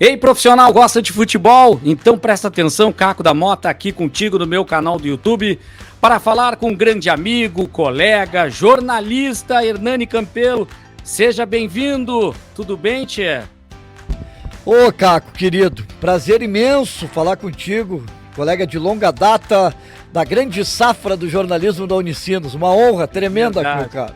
Ei, profissional, gosta de futebol? Então presta atenção, Caco da Mota aqui contigo no meu canal do YouTube para falar com um grande amigo, colega, jornalista Hernani Campelo. Seja bem-vindo. Tudo bem, tchê? Ô, Caco, querido, prazer imenso falar contigo, colega de longa data da grande safra do jornalismo da Unicinos. Uma honra tremenda, meu cara.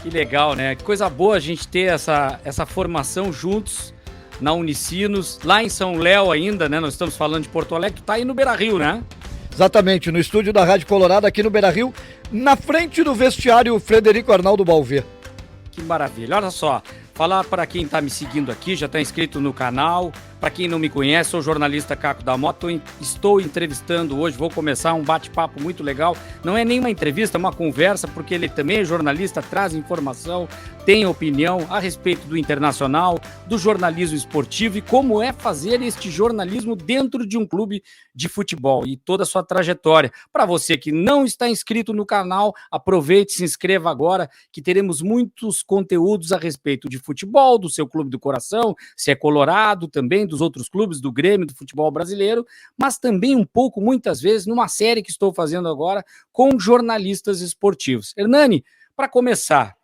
Que legal, né? Que coisa boa a gente ter essa formação juntos na Unicinos, lá em São Léo ainda, né? Nós estamos falando de Porto Alegre, tu tá aí no Beira-Rio, né? Exatamente, no estúdio da Rádio Colorado aqui no Beira-Rio, na frente do vestiário Frederico Arnaldo Balvê. Que maravilha, olha só, falar para quem está me seguindo aqui, já está inscrito no canal, para quem não me conhece, sou o jornalista Caco da Mota, estou entrevistando hoje, vou começar um bate-papo muito legal, não é nem uma entrevista, é uma conversa, porque ele também é jornalista, traz informação, tem opinião a respeito do internacional, do jornalismo esportivo e como é fazer este jornalismo dentro de um clube de futebol e toda a sua trajetória. Para você que não está inscrito no canal, aproveite, se inscreva agora, que teremos muitos conteúdos a respeito de futebol, do seu clube do coração, se é colorado também, dos outros clubes, do Grêmio, do futebol brasileiro, mas também um pouco, muitas vezes, numa série que estou fazendo agora com jornalistas esportivos. Hernani, para começar,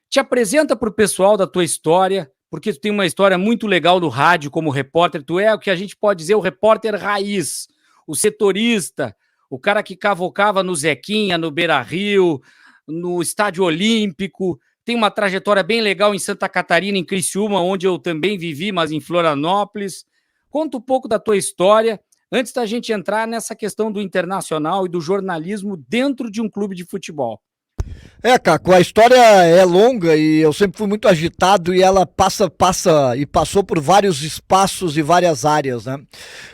te apresenta para o pessoal da tua história, porque tu tem uma história muito legal no rádio como repórter, tu é o que a gente pode dizer o repórter raiz, o setorista, o cara que cavocava no Zequinha, no Beira-Rio, no Estádio Olímpico, tem uma trajetória bem legal em Santa Catarina, em Criciúma, onde eu também vivi, mas em Florianópolis. Conta um pouco da tua história, antes da gente entrar nessa questão do internacional e do jornalismo dentro de um clube de futebol. Caco, a história é longa e eu sempre fui muito agitado e ela passou por vários espaços e várias áreas, né?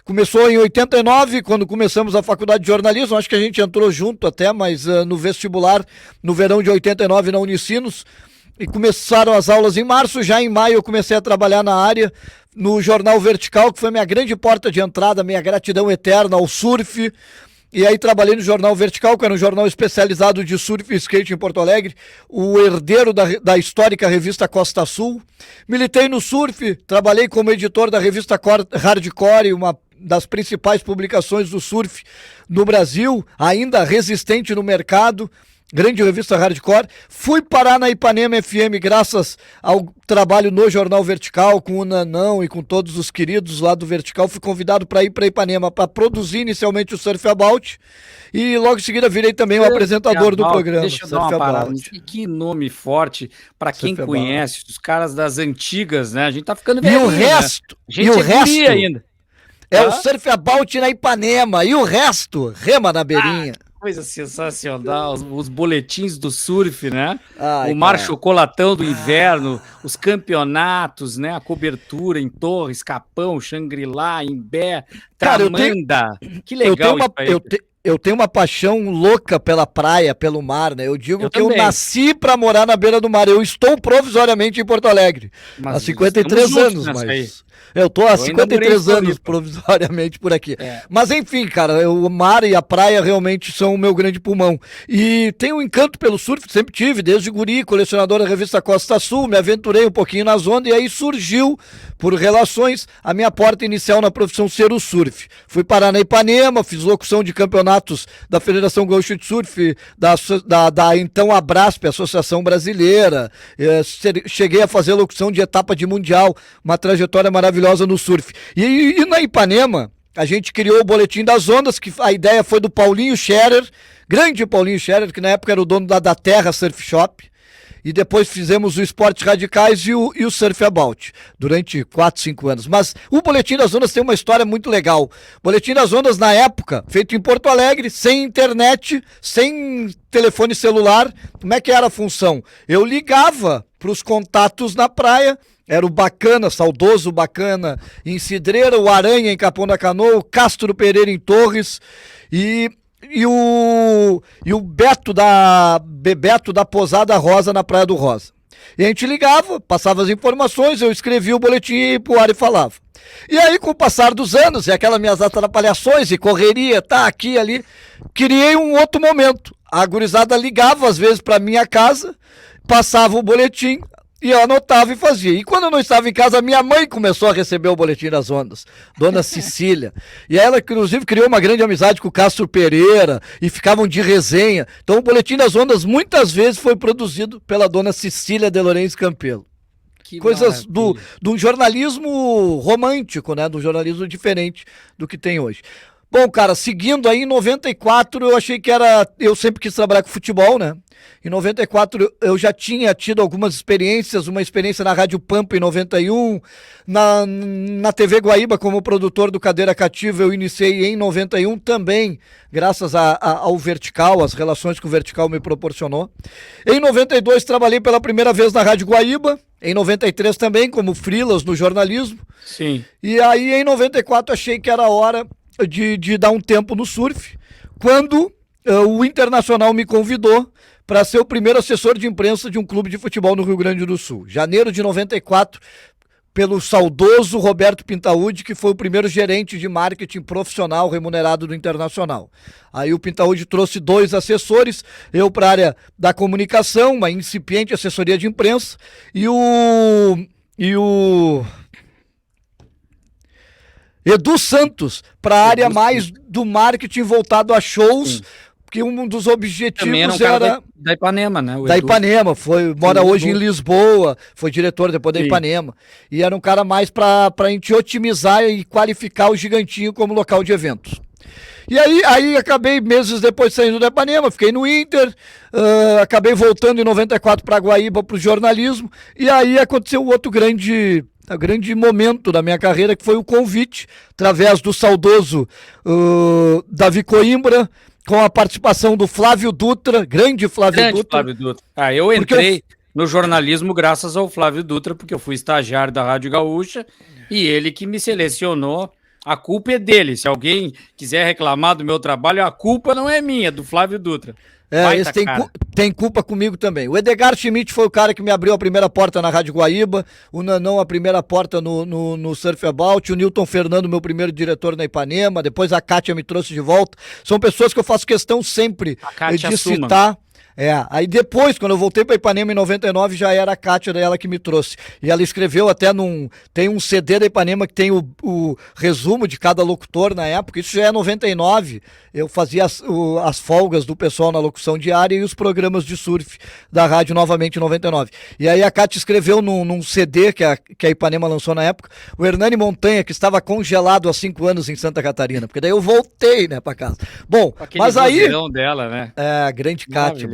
Começou em 89, quando começamos a faculdade de jornalismo, acho que a gente entrou junto até, mas no vestibular, no verão de 89 na Unicinos, e começaram as aulas em março, já em maio eu comecei a trabalhar na área, no Jornal Vertical, que foi minha grande porta de entrada, minha gratidão eterna ao surf. E aí trabalhei no Jornal Vertical, que era um jornal especializado de surf e skate em Porto Alegre, o herdeiro da histórica revista Costa Sul. Militei no surf, trabalhei como editor da revista Hardcore, uma das principais publicações do surf no Brasil, ainda resistente no mercado. Grande revista Hardcore. Fui parar na Ipanema FM graças ao trabalho no Jornal Vertical, com o Nanão e com todos os queridos lá do Vertical. Fui convidado para ir para Ipanema para produzir inicialmente o Surf About e logo em seguida virei também o apresentador do programa. Deixa eu dar uma parada. Que nome forte para quem conhece, os caras das antigas, né? A gente tá ficando velho. E o resto, né? O resto ainda. O Surf About na Ipanema e o resto, rema na beirinha. Coisa sensacional, os boletins do surf, né? Ai, o mar chocolatão do inverno, os campeonatos, né? A cobertura em Torres, Capão, Xangri-Lá, Imbé, Tramanda. Que legal eu tenho uma paixão louca pela praia, pelo mar, né? Eu digo que eu nasci para morar na beira do mar. Eu estou provisoriamente em Porto Alegre. Há 53 anos, mas... Eu tô há 53 anos provisoriamente por aqui. Mas enfim, cara, o mar e a praia realmente são o meu grande pulmão. E tenho um encanto pelo surf, sempre tive, desde guri, colecionador da revista Costa Sul, me aventurei um pouquinho nas ondas e aí surgiu, por relações, a minha porta inicial na profissão ser o surf. Fui parar na Ipanema, fiz locução de campeonatos da Federação Gaúcha de Surf, da então Abrasp, Associação Brasileira, cheguei a fazer locução de etapa de Mundial, uma trajetória maravilhosa no surf. E na Ipanema, a gente criou o Boletim das Ondas, que a ideia foi do Paulinho Scherer, grande Paulinho Scherer, que na época era o dono da Terra Surf Shop, e depois fizemos o Esportes Radicais e o Surf About, durante 4, 5 anos. Mas o Boletim das Ondas tem uma história muito legal. Boletim das Ondas, na época, feito em Porto Alegre, sem internet, sem telefone celular, como é que era a função? Eu ligava para os contatos na praia. Era o Bacana, saudoso Bacana em Cidreira, o Aranha em Capão da Canoa, o Castro Pereira em Torres e o Bebeto da Posada Rosa na Praia do Rosa. E a gente ligava, passava as informações, eu escrevia o boletim e ia pro ar e falava. E aí, com o passar dos anos, e aquelas minhas atrapalhações e correria, aqui ali, criei um outro momento. A gurizada ligava às vezes para minha casa, passava o boletim, E eu anotava e fazia. E quando eu não estava em casa, minha mãe começou a receber o Boletim das Ondas, Dona Cecília. E ela, inclusive, criou uma grande amizade com o Castro Pereira e ficavam de resenha. Então o Boletim das Ondas muitas vezes foi produzido pela Dona Cecília de Lourenço Campelo. Que coisas do jornalismo romântico, né? Do jornalismo diferente do que tem hoje. Bom, cara, seguindo aí, em 94 eu achei que era... Eu sempre quis trabalhar com futebol, né? Em 94 eu já tinha tido algumas experiências, uma experiência na Rádio Pampa em 91, na TV Guaíba como produtor do Cadeira Cativa eu iniciei em 91 também, graças ao Vertical, as relações que o Vertical me proporcionou. Em 92 trabalhei pela primeira vez na Rádio Guaíba, em 93 também como freelas no jornalismo. Sim. E aí em 94 achei que era hora de dar um tempo no surf, quando o Internacional me convidou para ser o primeiro assessor de imprensa de um clube de futebol no Rio Grande do Sul. Janeiro de 94, pelo saudoso Roberto Pintaúdi, que foi o primeiro gerente de marketing profissional remunerado do Internacional. Aí o Pintaúdi trouxe 2 assessores, eu para a área da comunicação, uma incipiente assessoria de imprensa, e o Edu Santos, para a área mais do marketing voltado a shows. Sim. Que um dos objetivos era da Ipanema, né? Da Ipanema, mora hoje em Lisboa, foi diretor depois da Ipanema. E era um cara mais para a gente otimizar e qualificar o Gigantinho como local de eventos. E aí acabei meses depois saindo da Ipanema, fiquei no Inter, acabei voltando em 94 para Guaíba para o jornalismo, e aí aconteceu outro grande momento da minha carreira, que foi o convite, através do saudoso Davi Coimbra, com a participação do Flávio Dutra, grande Flávio Dutra. Eu entrei no jornalismo graças ao Flávio Dutra, porque eu fui estagiário da Rádio Gaúcha e ele que me selecionou. A culpa é dele. Se alguém quiser reclamar do meu trabalho, a culpa não é minha, é do Flávio Dutra. Esse tem culpa comigo também. O Edgar Schmidt foi o cara que me abriu a primeira porta na Rádio Guaíba, o Nanão a primeira porta no Surf About, o Newton Fernando, meu primeiro diretor na Ipanema, depois a Kátia me trouxe de volta. São pessoas que eu faço questão sempre de citar. Aí depois, quando eu voltei para Ipanema em 99, já era a Kátia dela que me trouxe. E ela escreveu até tem um CD da Ipanema que tem o resumo de cada locutor na época, isso já é 99, eu fazia as folgas do pessoal na locução diária e os programas de surf da rádio novamente em 99. E aí a Kátia escreveu num CD que a Ipanema lançou na época, o Hernani Montanha, que estava congelado há 5 anos em Santa Catarina, porque daí eu voltei, né, para casa. Bom, mas aí... dela, né? Grande Kátia.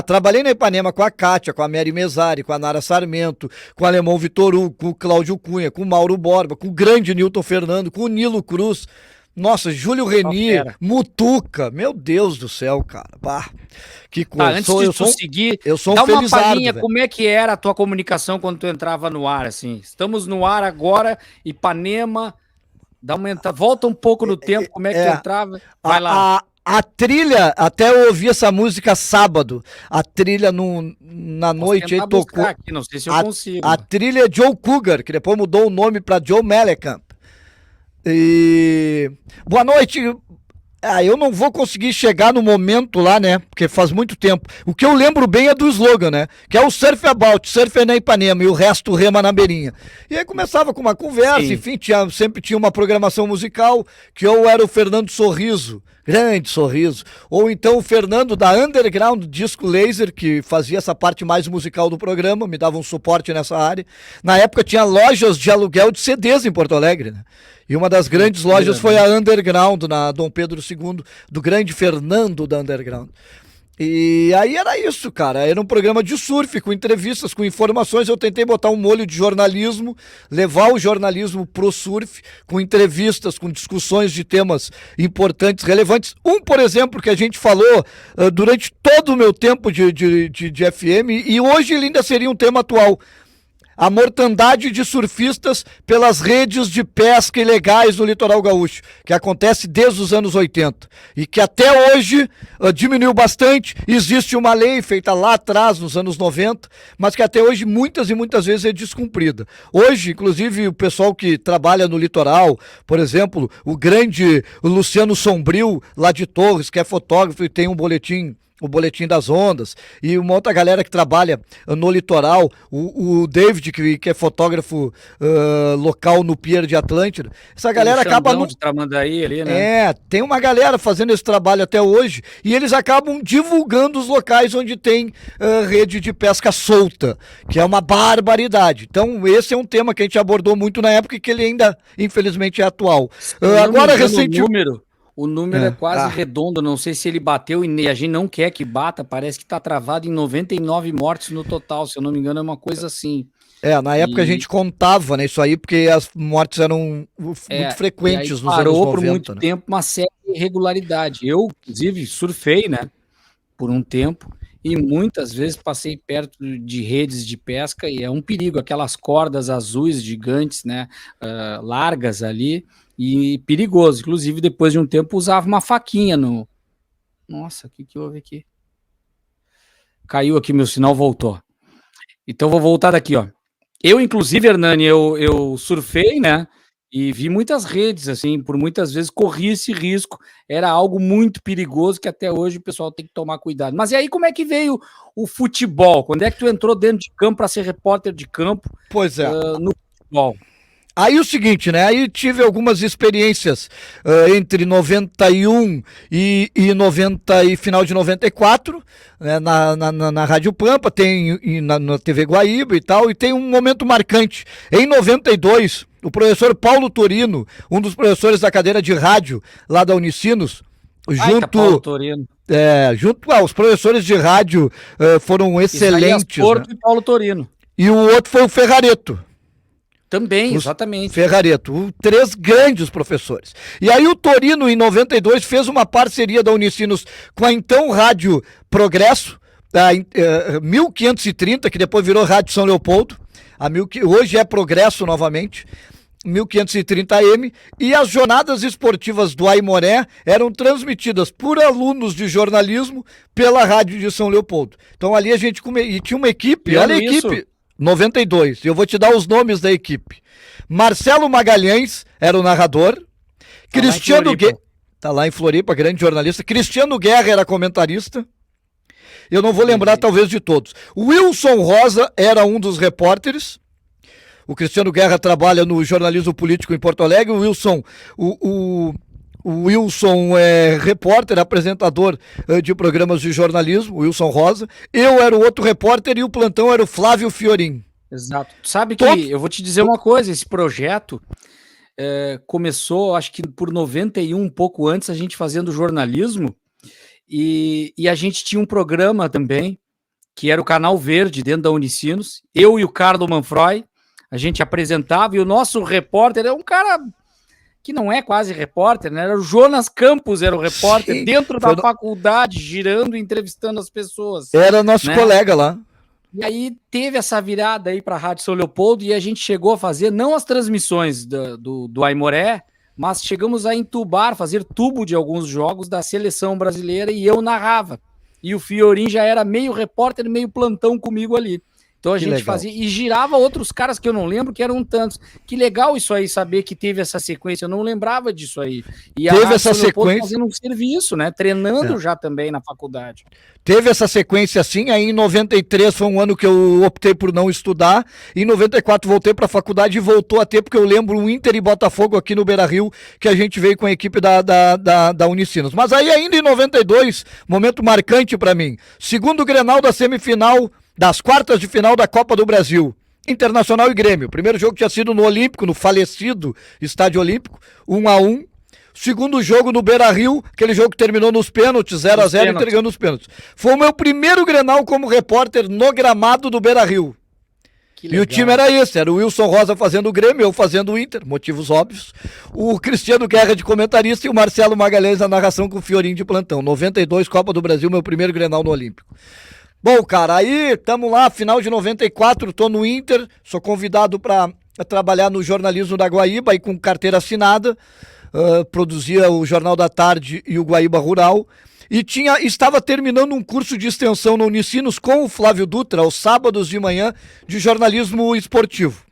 Trabalhei na Ipanema com a Kátia, com a Mary Mesari, com a Nara Sarmento, com o Alemão Vitor Hugo, com o Cláudio Cunha, com o Mauro Borba, com o grande Newton Fernando, com o Nilo Cruz. Nossa, Júlio Renier, Mutuca, meu Deus do céu, cara. Bah, que coisa. Antes de tu seguir, eu sou um dá uma felizardo, palhinha, como é que era a tua comunicação quando tu entrava no ar, assim? Estamos no ar agora, Ipanema, volta um pouco no tempo, como é que tu entrava? Vai lá. A trilha, até eu ouvi essa música sábado, a trilha na noite aí tocou. Aqui, não sei se eu consigo. A trilha é Joe Cougar, que depois mudou o nome para Joe Mellencamp. E boa noite. Eu não vou conseguir chegar no momento lá, né? Porque faz muito tempo. O que eu lembro bem é do slogan, né? Que é o Surf About, Surf é na Ipanema e o resto rema na beirinha. E aí começava com uma conversa, enfim, sempre tinha uma programação musical, que ou era o Fernando Sorriso, grande Sorriso, ou então o Fernando da Underground Disco Laser, que fazia essa parte mais musical do programa, me dava um suporte nessa área. Na época tinha lojas de aluguel de CDs em Porto Alegre, né? E uma das grandes lojas foi a Underground, na Dom Pedro II, do grande Fernando da Underground. E aí era isso, cara, era um programa de surf, com entrevistas, com informações. Eu tentei botar um molho de jornalismo, levar o jornalismo pro surf, com entrevistas, com discussões de temas importantes, relevantes. Por exemplo, que a gente falou durante todo o meu tempo de FM, e hoje ele ainda seria um tema atual: a mortandade de surfistas pelas redes de pesca ilegais no litoral gaúcho, que acontece desde os anos 80 e que até hoje diminuiu bastante. Existe uma lei feita lá atrás, nos anos 90, mas que até hoje muitas e muitas vezes é descumprida. Hoje, inclusive, o pessoal que trabalha no litoral, por exemplo, o grande Luciano Sombrio, lá de Torres, que é fotógrafo e tem um boletim o Boletim das Ondas, e uma outra galera que trabalha no litoral, o David, que é fotógrafo local no Pier de Atlântida, essa galera acaba... de Tramandaí ali, né? Tem uma galera fazendo esse trabalho até hoje, e eles acabam divulgando os locais onde tem rede de pesca solta, que é uma barbaridade. Então, esse é um tema que a gente abordou muito na época e que ele ainda, infelizmente, é atual. Agora, recentemente... O número é quase redondo, não sei se ele bateu e a gente não quer que bata, parece que está travado em 99 mortes no total, se eu não me engano é uma coisa assim. Na época a gente contava, né, isso aí, porque as mortes eram muito frequentes nos anos 90. Parou por muito tempo uma série de irregularidade. Eu, inclusive, surfei, né, por um tempo, e muitas vezes passei perto de redes de pesca e é um perigo, aquelas cordas azuis gigantes, né, largas ali, e perigoso. Inclusive, depois de um tempo, usava uma faquinha no... Nossa, o que houve aqui? Caiu aqui, meu sinal voltou. Então, vou voltar daqui, ó. Eu, inclusive, Hernani, eu surfei, né? E vi muitas redes, assim, por muitas vezes corri esse risco. Era algo muito perigoso que até hoje o pessoal tem que tomar cuidado. Mas e aí, como é que veio o futebol? Quando é que tu entrou dentro de campo para ser repórter de campo? Pois é. No futebol? Aí o seguinte, né? Aí tive algumas experiências entre 91 e 90 e final de 94, né, na Rádio Pampa, tem na TV Guaíba e tal, e tem um momento marcante. Em 92, o professor Paulo Torino, um dos professores da cadeira de rádio lá da Unicinos, Paulo Torino. Junto os professores de rádio foram excelentes. Porto, né? E Paulo Torino. E o outro foi o Ferrareto. Também, exatamente. Ferrareto, 3 grandes professores. E aí o Torino, em 92, fez uma parceria da Unicinos com a então Rádio Progresso, a 1530, que depois virou Rádio São Leopoldo, hoje é Progresso novamente, 1530 AM, e as jornadas esportivas do Aimoré eram transmitidas por alunos de jornalismo pela Rádio de São Leopoldo. Então ali a gente e tinha uma equipe, olha a equipe... 92, eu vou te dar os nomes da equipe. Marcelo Magalhães era o narrador. Cristiano Guerra, tá lá em Floripa, grande jornalista. Cristiano Guerra era comentarista. Eu não vou lembrar talvez de todos. Wilson Rosa era um dos repórteres. O Cristiano Guerra trabalha no jornalismo político em Porto Alegre. O Wilson, o Wilson é repórter, apresentador de programas de jornalismo, Wilson Rosa. Eu era o outro repórter e o plantão era o Flávio Fiorin. Exato. Sabe que eu vou te dizer uma coisa, esse projeto começou, acho que por 91, um pouco antes, a gente fazendo jornalismo, e a gente tinha um programa também, que era o Canal Verde, dentro da Unicinos. Eu e o Carlos Manfroy, a gente apresentava, e o nosso repórter é um cara... que não é quase repórter, né? Era o Jonas Campos, era o repórter. Sim, dentro da faculdade, girando, entrevistando as pessoas. Era nosso colega lá. E aí teve essa virada aí para a Rádio São Leopoldo e a gente chegou a fazer, não as transmissões do Aimoré, mas chegamos a entubar, fazer tubo de alguns jogos da seleção brasileira e eu narrava. E o Fiorin já era meio repórter, meio plantão comigo ali. Então a gente fazia e girava outros caras que eu não lembro, que eram tantos. Que legal isso aí, saber que teve essa sequência. Eu não lembrava disso aí. E teve essa sequência fazendo um serviço, né? Treinando já também na faculdade. Teve essa sequência assim. Aí em 93 foi um ano que eu optei por não estudar. Em 94 voltei para a faculdade e voltou a ter, porque eu lembro o Inter e Botafogo aqui no Beira-Rio, que a gente veio com a equipe da Unicinos. Mas aí ainda em 92, momento marcante para mim. Segundo Grenal da semifinal das quartas de final da Copa do Brasil, Internacional e Grêmio. O primeiro jogo tinha sido no Olímpico, no falecido Estádio Olímpico, 1-1. Segundo jogo no Beira-Rio, aquele jogo que terminou nos pênaltis, 0-0, entregando os pênaltis. Foi o meu primeiro Grenal como repórter no gramado do Beira-Rio. E o time era esse, era o Wilson Rosa fazendo o Grêmio, eu fazendo o Inter, motivos óbvios. O Cristiano Guerra de comentarista e o Marcelo Magalhães na narração com o Fiorin de plantão. 92, Copa do Brasil, meu primeiro Grenal no Olímpico. Bom, cara, aí tamo lá, final de 94, tô no Inter, sou convidado para trabalhar no jornalismo da Guaíba, aí com carteira assinada, produzia o Jornal da Tarde e o Guaíba Rural, e estava terminando um curso de extensão na Unicinos com o Flávio Dutra, aos sábados de manhã, de jornalismo esportivo.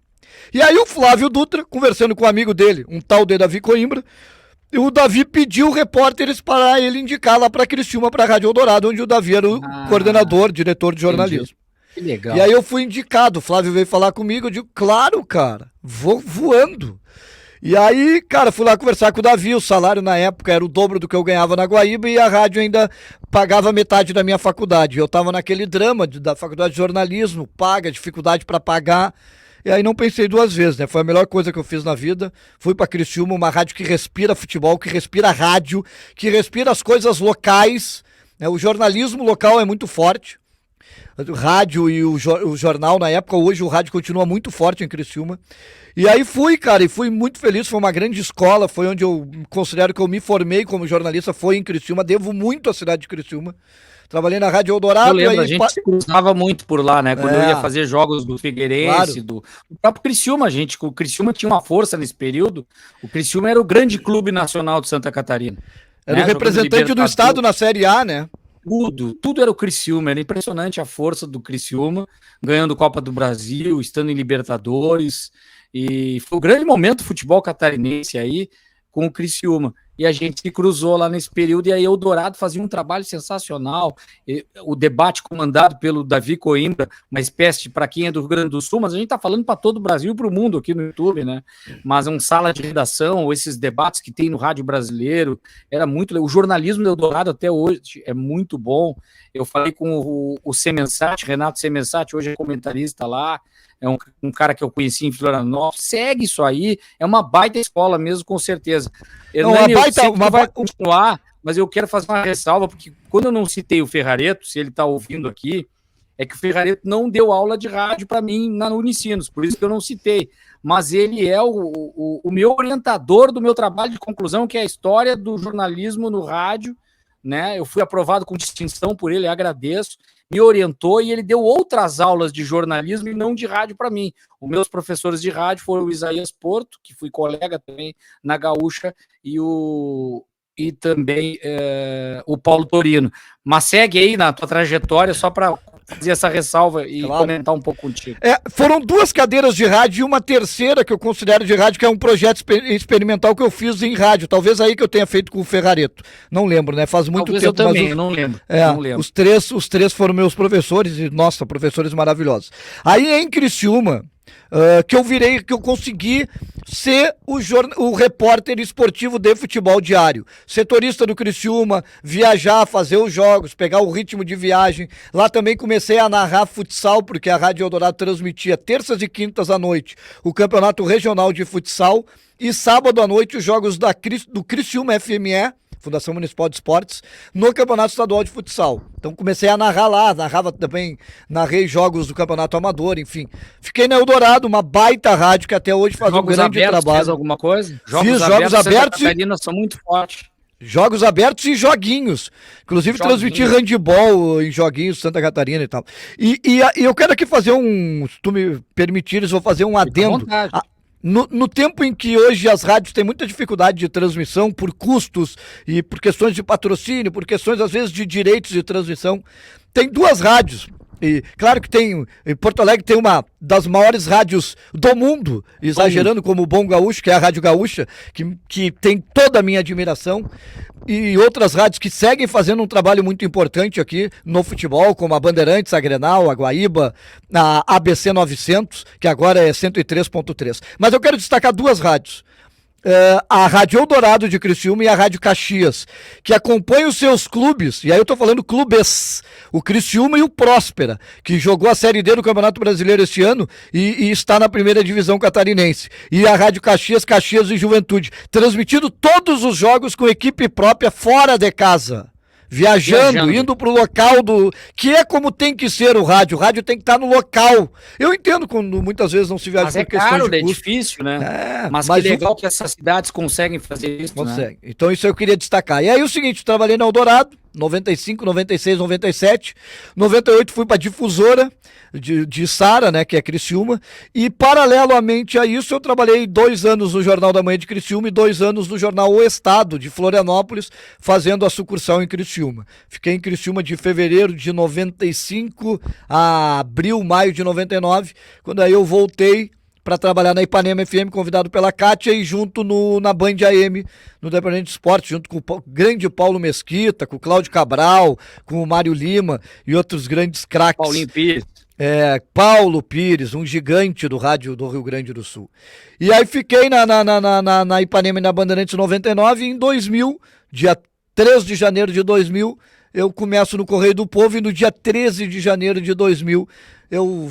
E aí o Flávio Dutra, conversando com um amigo dele, um tal de Davi Coimbra, o Davi pediu repórteres para ele indicar lá para Criciúma, para a Rádio Eldorado, onde o Davi era o coordenador, diretor de jornalismo. Que legal. E aí eu fui indicado, o Flávio veio falar comigo, eu digo, claro, cara, vou voando. E aí, cara, fui lá conversar com o Davi, o salário na época era o dobro do que eu ganhava na Guaíba e a rádio ainda pagava metade da minha faculdade. Eu tava naquele drama da faculdade de jornalismo, paga, dificuldade para pagar. E aí não pensei duas vezes, né? Foi a melhor coisa que eu fiz na vida. Fui pra Criciúma, uma rádio que respira futebol, que respira rádio, que respira as coisas locais, né? O jornalismo local é muito forte. O rádio e o jornal na época, hoje o rádio continua muito forte em Criciúma. E aí fui, cara, e fui muito feliz, foi uma grande escola, foi onde eu considero que eu me formei como jornalista, foi em Criciúma, devo muito à cidade de Criciúma. Trabalhei na Rádio Eldorado. Eu lembro, a gente se cruzava muito por lá, né? Quando eu ia fazer jogos do Figueirense, claro. do próprio Criciúma, o Criciúma tinha uma força nesse período. O Criciúma era o grande clube nacional de Santa Catarina. Era o representante do estado na Série A, né? Tudo era o Criciúma, era impressionante a força do Criciúma, ganhando Copa do Brasil, estando em Libertadores, e foi um grande momento do futebol catarinense aí com o Criciúma, e a gente se cruzou lá nesse período, e aí o Eldorado fazia um trabalho sensacional, o debate comandado pelo Davi Coimbra, uma espécie de, para quem é do Rio Grande do Sul, mas a gente tá falando para todo o Brasil e para o mundo aqui no YouTube, né, mas uma sala de redação, esses debates que tem no rádio brasileiro, era muito, o jornalismo do Eldorado até hoje é muito bom. Eu falei com o Semensati, Renato Semensati, hoje é comentarista lá, é um cara que eu conheci em Florianópolis, segue isso aí, é uma baita escola mesmo, com certeza. Vai continuar, mas eu quero fazer uma ressalva, porque quando eu não citei o Ferrareto, se ele está ouvindo aqui, é que o Ferrareto não deu aula de rádio para mim na Unicinos, por isso que eu não citei, mas ele é o meu orientador do meu trabalho de conclusão, que é a história do jornalismo no rádio, né? Eu fui aprovado com distinção por ele, agradeço, me orientou e ele deu outras aulas de jornalismo e não de rádio para mim. Os meus professores de rádio foram o Isaías Porto, que fui colega também na Gaúcha, e também o Paulo Torino. Mas segue aí na tua trajetória, só para fazer essa ressalva e comentar um pouco contigo. Foram 2 cadeiras de rádio e uma terceira que eu considero de rádio, que é um projeto experimental que eu fiz em rádio. Talvez aí que eu tenha feito com o Ferrareto. Não lembro, né? Faz muito tempo. Eu também, não lembro. Não lembro. Os três foram meus professores e, nossa, professores maravilhosos. Aí em Criciúma, que eu consegui ser o repórter esportivo de futebol diário, setorista do Criciúma, viajar, fazer os jogos, pegar o ritmo de viagem. Lá também comecei a narrar futsal, porque a Rádio Eldorado transmitia terças e quintas à noite o campeonato regional de futsal e sábado à noite os jogos do Criciúma FME, Fundação Municipal de Esportes, no Campeonato Estadual de Futsal. Então comecei a narrar lá, narrei jogos do Campeonato Amador, enfim. Fiquei na Eldorado, uma baita rádio que até hoje faz um grande trabalho. Fez alguma coisa? Fiz jogos abertos e são muito fortes. Jogos abertos e joguinhos. Inclusive transmiti handball em joguinhos Santa Catarina e tal. E eu quero aqui fazer se tu me permitires, vou fazer um adendo. No tempo em que hoje as rádios têm muita dificuldade de transmissão por custos e por questões de patrocínio, por questões às vezes de direitos de transmissão, tem 2 rádios. E claro que em Porto Alegre tem uma das maiores rádios do mundo, exagerando como o Bom Gaúcho, que é a Rádio Gaúcha, que tem toda a minha admiração, e outras rádios que seguem fazendo um trabalho muito importante aqui no futebol, como a Bandeirantes, a Grenal, a Guaíba, a ABC 900, que agora é 103.3. Mas eu quero destacar 2 rádios. A Rádio Eldorado de Criciúma e a Rádio Caxias, que acompanham os seus clubes, e aí eu tô falando clubes, o Criciúma e o Próspera, que jogou a Série D do Campeonato Brasileiro este ano e está na primeira divisão catarinense, e a Rádio Caxias e Juventude, transmitindo todos os jogos com equipe própria fora de casa. Viajando, indo pro local que é como tem que ser o rádio tem que estar no local. Eu entendo quando muitas vezes não se viaja por questões de custo. É difícil, né? Mas que legal que essas cidades conseguem fazer isso, Conseguem. Né? Então isso eu queria destacar. E aí o seguinte, trabalhei na Eldorado, 95, 96, 97, 98 fui para Difusora de Sara, né, que é Criciúma, e paralelamente a isso eu trabalhei 2 anos no Jornal da Manhã de Criciúma e 2 anos no Jornal O Estado de Florianópolis, fazendo a sucursal em Criciúma. Fiquei em Criciúma de fevereiro de 95 a abril, maio de 99, quando aí eu voltei para trabalhar na Ipanema FM, convidado pela Kátia, e junto na Band AM, no Departamento de Esporte, junto com o grande Paulo Mesquita, com o Cláudio Cabral, com o Mário Lima e outros grandes craques. Paulinho Pires. Paulo Pires, um gigante do rádio do Rio Grande do Sul. E aí fiquei na Ipanema e na Bandeirantes 99, e em 2000, dia 3 de janeiro de 2000, eu começo no Correio do Povo, e no dia 13 de janeiro de 2000 eu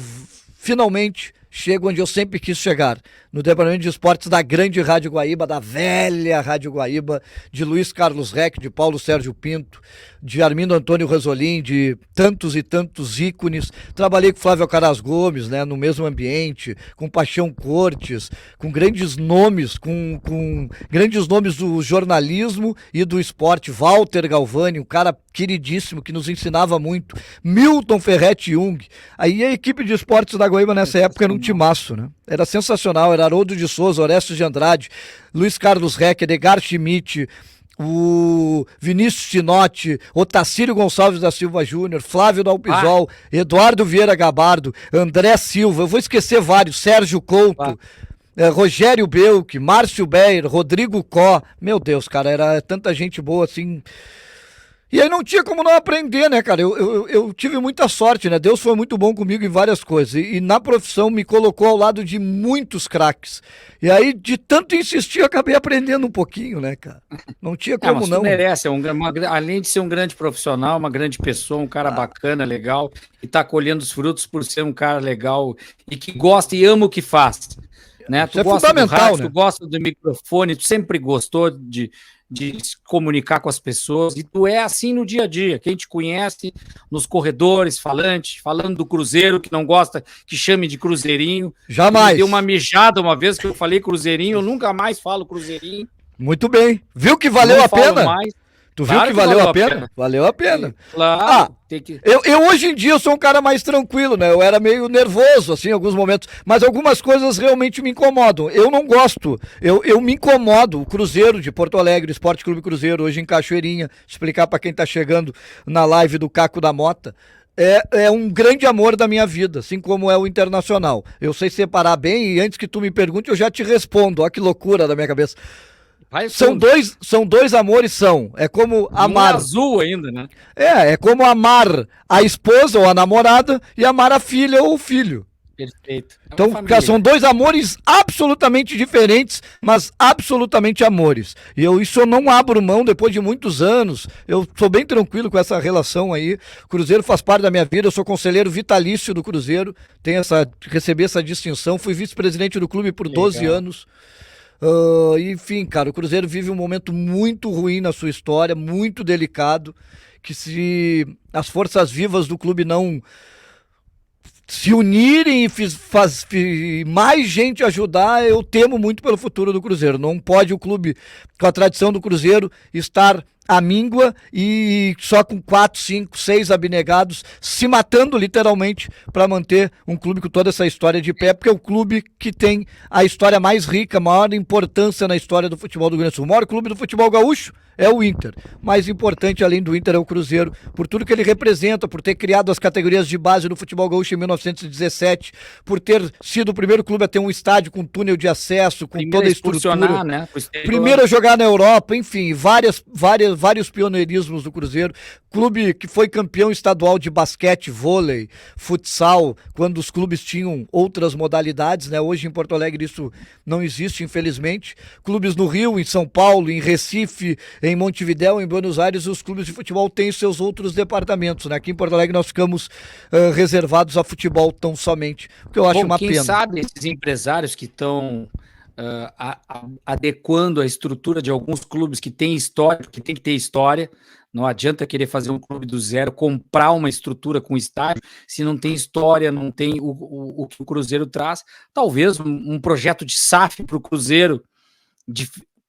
finalmente chego onde eu sempre quis chegar, no Departamento de Esportes da grande Rádio Guaíba, da velha Rádio Guaíba, de Luiz Carlos Reck, de Paulo Sérgio Pinto, de Armindo Antônio Rosolim, de tantos e tantos ícones. Trabalhei com Flávio Caras Gomes, né, no mesmo ambiente, com Paixão Cortes, com grandes nomes, com grandes nomes do jornalismo e do esporte. Walter Galvani, um cara queridíssimo que nos ensinava muito. Milton Ferretti Jung. Aí a equipe de esportes da Guaíba nessa época era um timaço, né? Era sensacional, era Haroldo de Souza, Orestes de Andrade, Luiz Carlos Reck, Edgar Schmidt, o Vinícius Tinotti, Otacílio Gonçalves da Silva Júnior, Flávio Dalpisol, Eduardo Vieira Gabardo, André Silva, eu vou esquecer vários, Sérgio Couto, Rogério Belk, Márcio Beyer, Rodrigo Có. Meu Deus, cara, era tanta gente boa assim. E aí não tinha como não aprender, né, cara? Eu tive muita sorte, né? Deus foi muito bom comigo em várias coisas. E na profissão me colocou ao lado de muitos craques. E aí, de tanto insistir, eu acabei aprendendo um pouquinho, né, cara? Não tinha como mas não. merece, além de ser um grande profissional, uma grande pessoa, um cara bacana, legal, e tá colhendo os frutos por ser um cara legal e que gosta e ama o que faz. Né? Tu gosta fundamental, do rádio, né? Tu gosta do microfone, tu sempre gostou de se comunicar com as pessoas, e tu é assim no dia a dia. Quem te conhece nos corredores, falando do Cruzeiro, que não gosta que chame de Cruzeirinho. Jamais. Deu uma mijada uma vez que eu falei Cruzeirinho, eu nunca mais falo Cruzeirinho. Muito bem. Viu que valeu a pena? Tu viu que valeu a pena? Valeu a pena. Claro. Eu hoje em dia eu sou um cara mais tranquilo, né? Eu era meio nervoso, assim, em alguns momentos, mas algumas coisas realmente me incomodam. Eu não gosto, eu me incomodo. O Cruzeiro de Porto Alegre, o Esporte Clube Cruzeiro, hoje em Cachoeirinha, explicar para quem tá chegando na live do Caco da Mota, é um grande amor da minha vida, assim como é o Internacional. Eu sei separar bem, e antes que tu me pergunte, eu já te respondo. Olha que loucura da minha cabeça. São dois amores, é como amar. Azul ainda, né? É como amar a esposa ou a namorada e amar a filha ou o filho. Perfeito. Então, são dois amores absolutamente diferentes, mas absolutamente amores. E isso eu não abro mão depois de muitos anos. Eu sou bem tranquilo com essa relação aí. O Cruzeiro faz parte da minha vida, eu sou conselheiro vitalício do Cruzeiro, recebi essa distinção, fui vice-presidente do clube por 12 anos. Enfim, cara, o Cruzeiro vive um momento muito ruim na sua história, muito delicado, que se as forças vivas do clube não se unirem e mais gente ajudar, eu temo muito pelo futuro do Cruzeiro. Não pode o clube, com a tradição do Cruzeiro, estar à míngua e só com 4, 5, 6 abnegados se matando literalmente para manter um clube com toda essa história de pé, porque é o clube que tem a história mais rica, maior importância na história do futebol do Rio Grande do Sul. O maior clube do futebol gaúcho é o Inter. Mais importante, além do Inter, é o Cruzeiro, por tudo que ele representa, por ter criado as categorias de base do futebol gaúcho em 1917, por ter sido o primeiro clube a ter um estádio com túnel de acesso, com toda a estrutura. Né? Primeiro a jogar na Europa, enfim, vários pioneirismos do Cruzeiro. Clube que foi campeão estadual de basquete, vôlei, futsal, quando os clubes tinham outras modalidades, né? Hoje em Porto Alegre isso não existe, infelizmente. Clubes no Rio, em São Paulo, em Recife, em Montevidéu, em Buenos Aires, os clubes de futebol têm seus outros departamentos, né? Aqui em Porto Alegre nós ficamos reservados a futebol tão somente, o que eu acho uma pena. Quem sabe esses empresários que estão adequando a estrutura de alguns clubes que têm história, que tem que ter história. Não adianta querer fazer um clube do zero, comprar uma estrutura com estádio, se não tem história, não tem o que o Cruzeiro traz. Talvez um projeto de SAF para o Cruzeiro,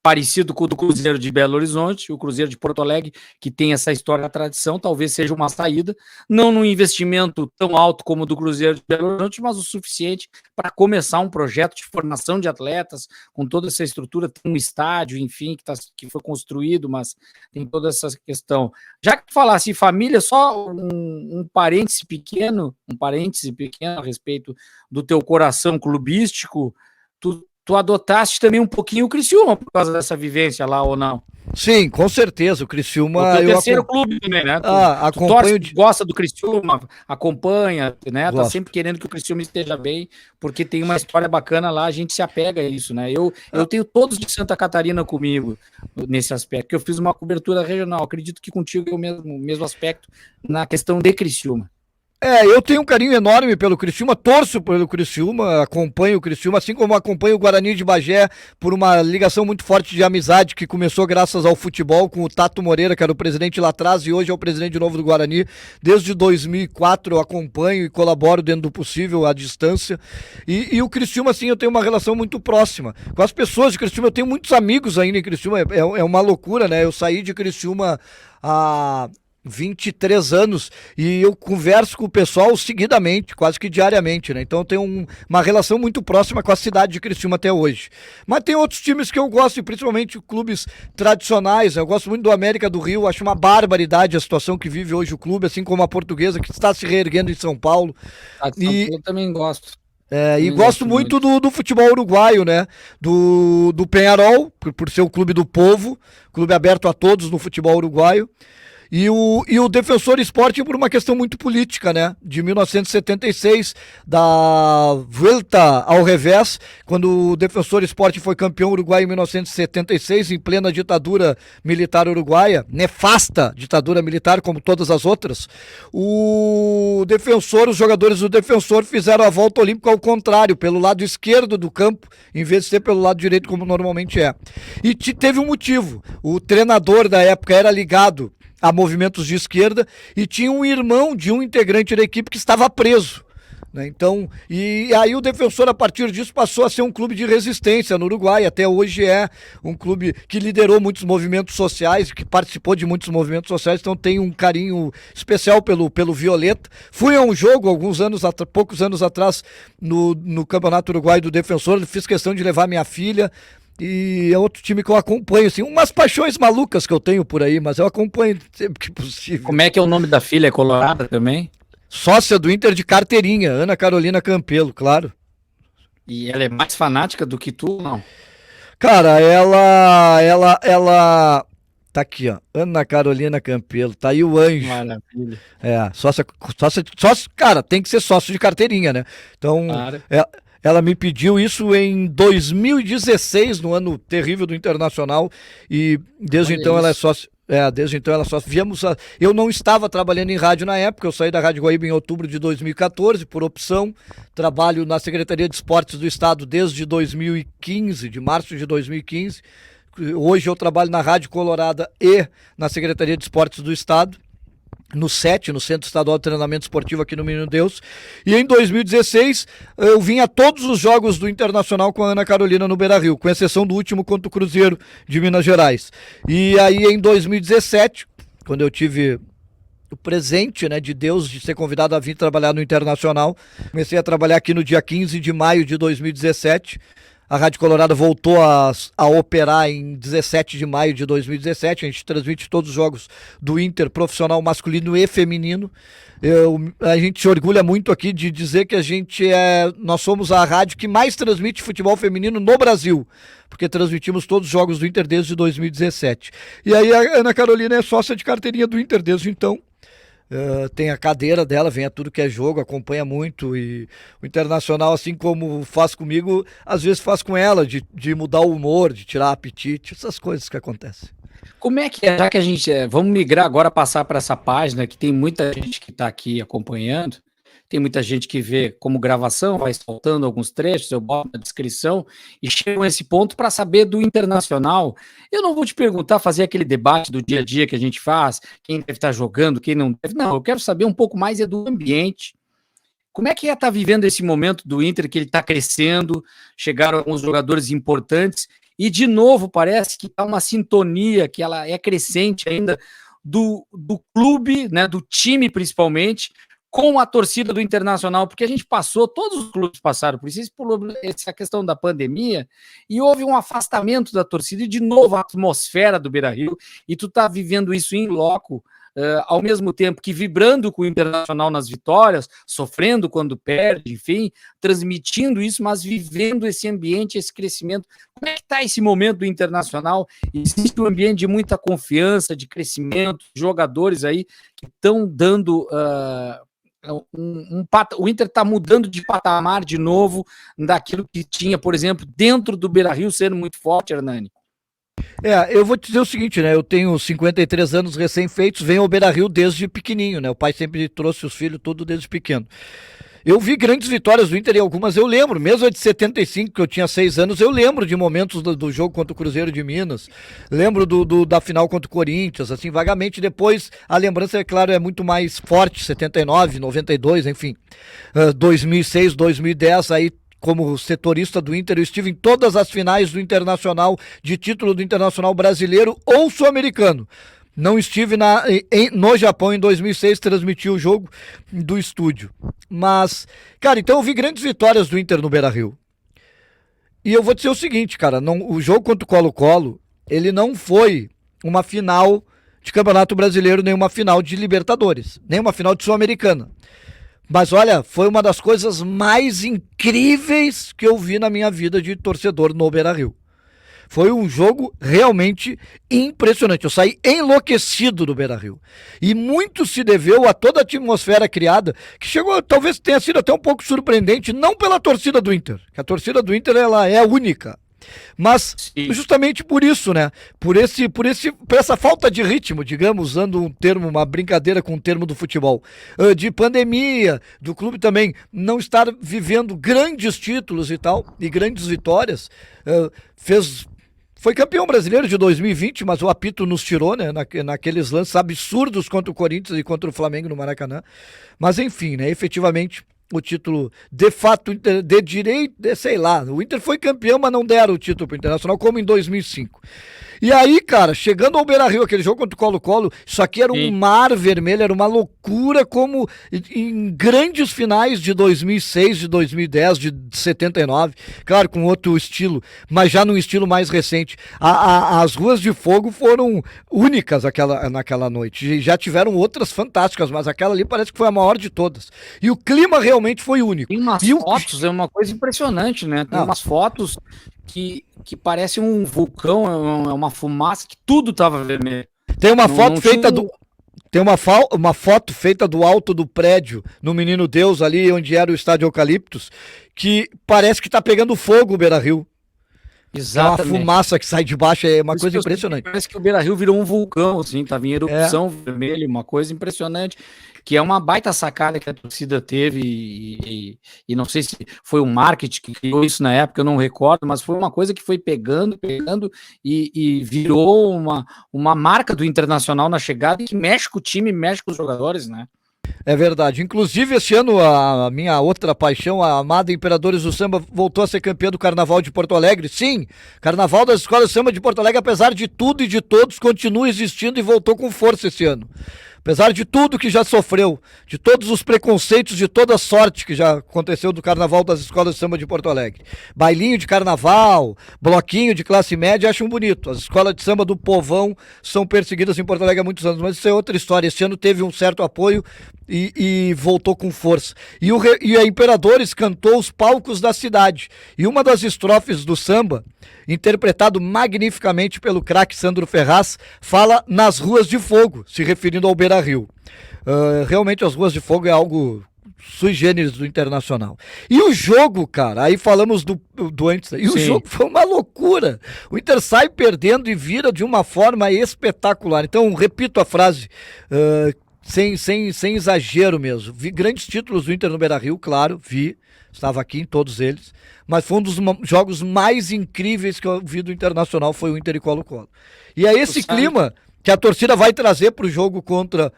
parecido com o do Cruzeiro de Belo Horizonte, o Cruzeiro de Porto Alegre, que tem essa história, a tradição, talvez seja uma saída, não num investimento tão alto como o do Cruzeiro de Belo Horizonte, mas o suficiente para começar um projeto de formação de atletas, com toda essa estrutura, tem um estádio, enfim, que foi construído, mas tem toda essa questão. Já que falasse em família, só um parêntese pequeno a respeito do teu coração clubístico, tu adotaste também um pouquinho o Criciúma por causa dessa vivência lá, ou não? Sim, com certeza, o Criciúma... O terceiro clube também, né? Tu torce, gosta do Criciúma, acompanha, né? Gosto. Tá sempre querendo que o Criciúma esteja bem, porque tem uma história bacana lá, a gente se apega a isso, né? Eu tenho todos de Santa Catarina comigo nesse aspecto, que eu fiz uma cobertura regional, acredito que contigo é o mesmo aspecto na questão de Criciúma. Eu tenho um carinho enorme pelo Criciúma, torço pelo Criciúma, acompanho o Criciúma, assim como acompanho o Guarani de Bagé por uma ligação muito forte de amizade que começou graças ao futebol com o Tato Moreira, que era o presidente lá atrás e hoje é o presidente de novo do Guarani. Desde 2004 eu acompanho e colaboro dentro do possível à distância. E o Criciúma, assim, eu tenho uma relação muito próxima com as pessoas de Criciúma. Eu tenho muitos amigos ainda em Criciúma, é uma loucura, né? Eu saí de Criciúma há 23 anos e eu converso com o pessoal seguidamente, quase que diariamente, né? Então eu tenho uma relação muito próxima com a cidade de Criciúma até hoje. Mas tem outros times que eu gosto, e principalmente clubes tradicionais. Eu gosto muito do América do Rio, acho uma barbaridade a situação que vive hoje o clube, assim como a Portuguesa, que está se reerguendo em São Paulo. Eu também gosto. E gosto muito do futebol uruguaio, né? Do Peñarol, por ser o clube do povo, clube aberto a todos no futebol uruguaio. E o Defensor Sporting por uma questão muito política, né? De 1976, da Vuelta ao Revés, quando o Defensor Sporting foi campeão uruguaio em 1976, em plena ditadura militar uruguaia, nefasta ditadura militar, como todas as outras. Os jogadores do Defensor fizeram a volta olímpica ao contrário, pelo lado esquerdo do campo, em vez de ser pelo lado direito, como normalmente é. E teve um motivo. O treinador da época era ligado a movimentos de esquerda e tinha um irmão de um integrante da equipe que estava preso, né? Então, e aí o Defensor a partir disso passou a ser um clube de resistência no Uruguai, até hoje é um clube que liderou muitos movimentos sociais, que participou de muitos movimentos sociais, então tem um carinho especial pelo Violeta. Fui a um jogo poucos anos atrás no Campeonato Uruguai do Defensor, fiz questão de levar minha filha. E é outro time que eu acompanho, assim, umas paixões malucas que eu tenho por aí, mas eu acompanho sempre que possível. Como é que é o nome da filha? É colorada também? Sócia do Inter de carteirinha, Ana Carolina Campelo, claro. E ela é mais fanática do que tu, não? Cara, ela tá aqui, ó, Ana Carolina Campelo, tá aí o anjo. Maravilha. Sócio, cara, tem que ser sócio de carteirinha, né? Então, claro. Ela me pediu isso em 2016, no ano terrível do Internacional, e desde então ela é sócia. Desde então ela só eu não estava trabalhando em rádio na época, eu saí da Rádio Guaíba em outubro de 2014, por opção. Trabalho na Secretaria de Esportes do Estado desde 2015, de março de 2015. Hoje eu trabalho na Rádio Colorada e na Secretaria de Esportes do Estado, no CET, no Centro Estadual de Treinamento Esportivo aqui no Menino Deus. E em 2016 eu vim a todos os jogos do Internacional com a Ana Carolina no Beira-Rio, com exceção do último contra o Cruzeiro de Minas Gerais. E aí em 2017, quando eu tive o presente, né, de Deus de ser convidado a vir trabalhar no Internacional, comecei a trabalhar aqui no dia 15 de maio de 2017. A Rádio Colorado voltou a operar em 17 de maio de 2017. A gente transmite todos os jogos do Inter, profissional masculino e feminino. A gente se orgulha muito aqui de dizer que nós somos a rádio que mais transmite futebol feminino no Brasil, porque transmitimos todos os jogos do Inter desde 2017. E aí a Ana Carolina é sócia de carteirinha do Inter desde então. Tem a cadeira dela, vem a tudo que é jogo, acompanha muito, e o Internacional, assim como faz comigo, às vezes faz com ela, de mudar o humor, de tirar apetite, essas coisas que acontecem. Como é que é, já que a gente, vamos migrar agora, passar para essa página, que tem muita gente que está aqui acompanhando, tem muita gente que vê como gravação, vai soltando alguns trechos, eu boto na descrição, e chego a esse ponto para saber do Internacional. Eu não vou te perguntar, fazer aquele debate do dia a dia que a gente faz, quem deve estar jogando, quem não deve. Não, eu quero saber um pouco mais do ambiente. Como é que estar vivendo esse momento do Inter, que ele está crescendo, chegaram alguns jogadores importantes, e de novo parece que há uma sintonia, que ela é crescente ainda, do clube, né, do time principalmente, com a torcida do Internacional, porque a gente passou, todos os clubes passaram por isso, por essa questão da pandemia, e houve um afastamento da torcida, e de novo a atmosfera do Beira-Rio, e tu tá vivendo isso em loco, ao mesmo tempo que vibrando com o Internacional nas vitórias, sofrendo quando perde, enfim, transmitindo isso, mas vivendo esse ambiente, esse crescimento. Como é que está esse momento do Internacional? Existe um ambiente de muita confiança, de crescimento, jogadores aí que estão dando... o Inter está mudando de patamar de novo daquilo que tinha, por exemplo, dentro do Beira-Rio sendo muito forte, Hernani. Eu vou te dizer o seguinte, né? Eu tenho 53 anos recém-feitos, venho ao Beira-Rio desde pequenininho, né? O pai sempre trouxe os filhos tudo desde pequeno. Eu vi grandes vitórias do Inter e algumas eu lembro, mesmo a de 75, que eu tinha 6 anos, eu lembro de momentos do jogo contra o Cruzeiro de Minas, lembro da final contra o Corinthians, assim, vagamente. Depois a lembrança, é claro, é muito mais forte, 79, 92, enfim, 2006, 2010, aí como setorista do Inter, eu estive em todas as finais do Internacional, de título do Internacional brasileiro ou sul-americano. Não estive no Japão em 2006, transmiti o jogo do estúdio. Mas, cara, então eu vi grandes vitórias do Inter no Beira-Rio. E eu vou dizer o seguinte, cara, o jogo contra o Colo-Colo, ele não foi uma final de Campeonato Brasileiro, nem uma final de Libertadores, nem uma final de Sul-Americana. Mas olha, foi uma das coisas mais incríveis que eu vi na minha vida de torcedor no Beira-Rio. Foi um jogo realmente impressionante. Eu saí enlouquecido do Beira-Rio. E muito se deveu a toda a atmosfera criada, que chegou, talvez tenha sido até um pouco surpreendente, não pela torcida do Inter, que a torcida do Inter ela é única. Mas sim, justamente por isso, né? Por essa falta de ritmo, digamos, usando um termo, uma brincadeira com o termo do futebol, de pandemia, do clube também não estar vivendo grandes títulos e tal, e grandes vitórias, foi campeão brasileiro de 2020, mas o apito nos tirou, né? Naqueles lances absurdos contra o Corinthians e contra o Flamengo no Maracanã. Mas enfim, né? Efetivamente, o título, de fato, de direito, sei lá, o Inter foi campeão, mas não deram o título pro Internacional, como em 2005. E aí, cara, chegando ao Beira-Rio, aquele jogo contra o Colo-Colo, isso aqui era um mar vermelho, era uma loucura, como em grandes finais de 2006, de 2010, de 79, claro, com outro estilo, mas já num estilo mais recente. As Ruas de Fogo foram únicas naquela noite, já tiveram outras fantásticas, mas aquela ali parece que foi a maior de todas. E o clima realmente foi único. Tem umas fotos, é uma coisa impressionante, né? Tem umas fotos que parece um vulcão, é uma fumaça, que tudo tava vermelho. Tem uma foto feita do... Tem uma foto feita do alto do prédio, no Menino Deus, ali onde era o estádio Eucaliptus, que parece que tá pegando fogo o Beira-Rio. Exatamente. É uma fumaça que sai de baixo, é uma coisa impressionante. Parece que o Beira-Rio virou um vulcão, assim, tava em erupção vermelha, uma coisa impressionante, que é uma baita sacada que a torcida teve, e não sei se foi o marketing que criou isso na época, eu não recordo, mas foi uma coisa que foi pegando, e virou uma marca do Internacional na chegada, e que mexe com o time, mexe com os jogadores, né? É verdade. Inclusive, esse ano, a minha outra paixão, a amada Imperadores do Samba, voltou a ser campeã do Carnaval de Porto Alegre. Sim, Carnaval das Escolas de Samba de Porto Alegre, apesar de tudo e de todos, continua existindo e voltou com força esse ano. Apesar de tudo que já sofreu, de todos os preconceitos, de toda a sorte que já aconteceu do Carnaval das Escolas de Samba de Porto Alegre. Bailinho de carnaval, bloquinho de classe média, acham bonito. As escolas de samba do povão são perseguidas em Porto Alegre há muitos anos, mas isso é outra história. Esse ano teve um certo apoio e voltou com força. E a Imperadores cantou os palcos da cidade. E uma das estrofes do samba, interpretado magnificamente pelo craque Sandro Ferraz, fala nas Ruas de Fogo, se referindo ao Beira-Rio. Realmente as Ruas de Fogo é algo sui generis do Internacional. E o jogo, cara, aí falamos do antes, e o jogo foi uma loucura. O Inter sai perdendo e vira de uma forma espetacular. Então, repito a frase, sem exagero mesmo. Vi grandes títulos do Inter no Beira-Rio, claro, estava aqui em todos eles, mas foi um dos jogos mais incríveis que eu vi do Internacional, foi o Inter e Colo-Colo. E é esse clima que a torcida vai trazer para o jogo contra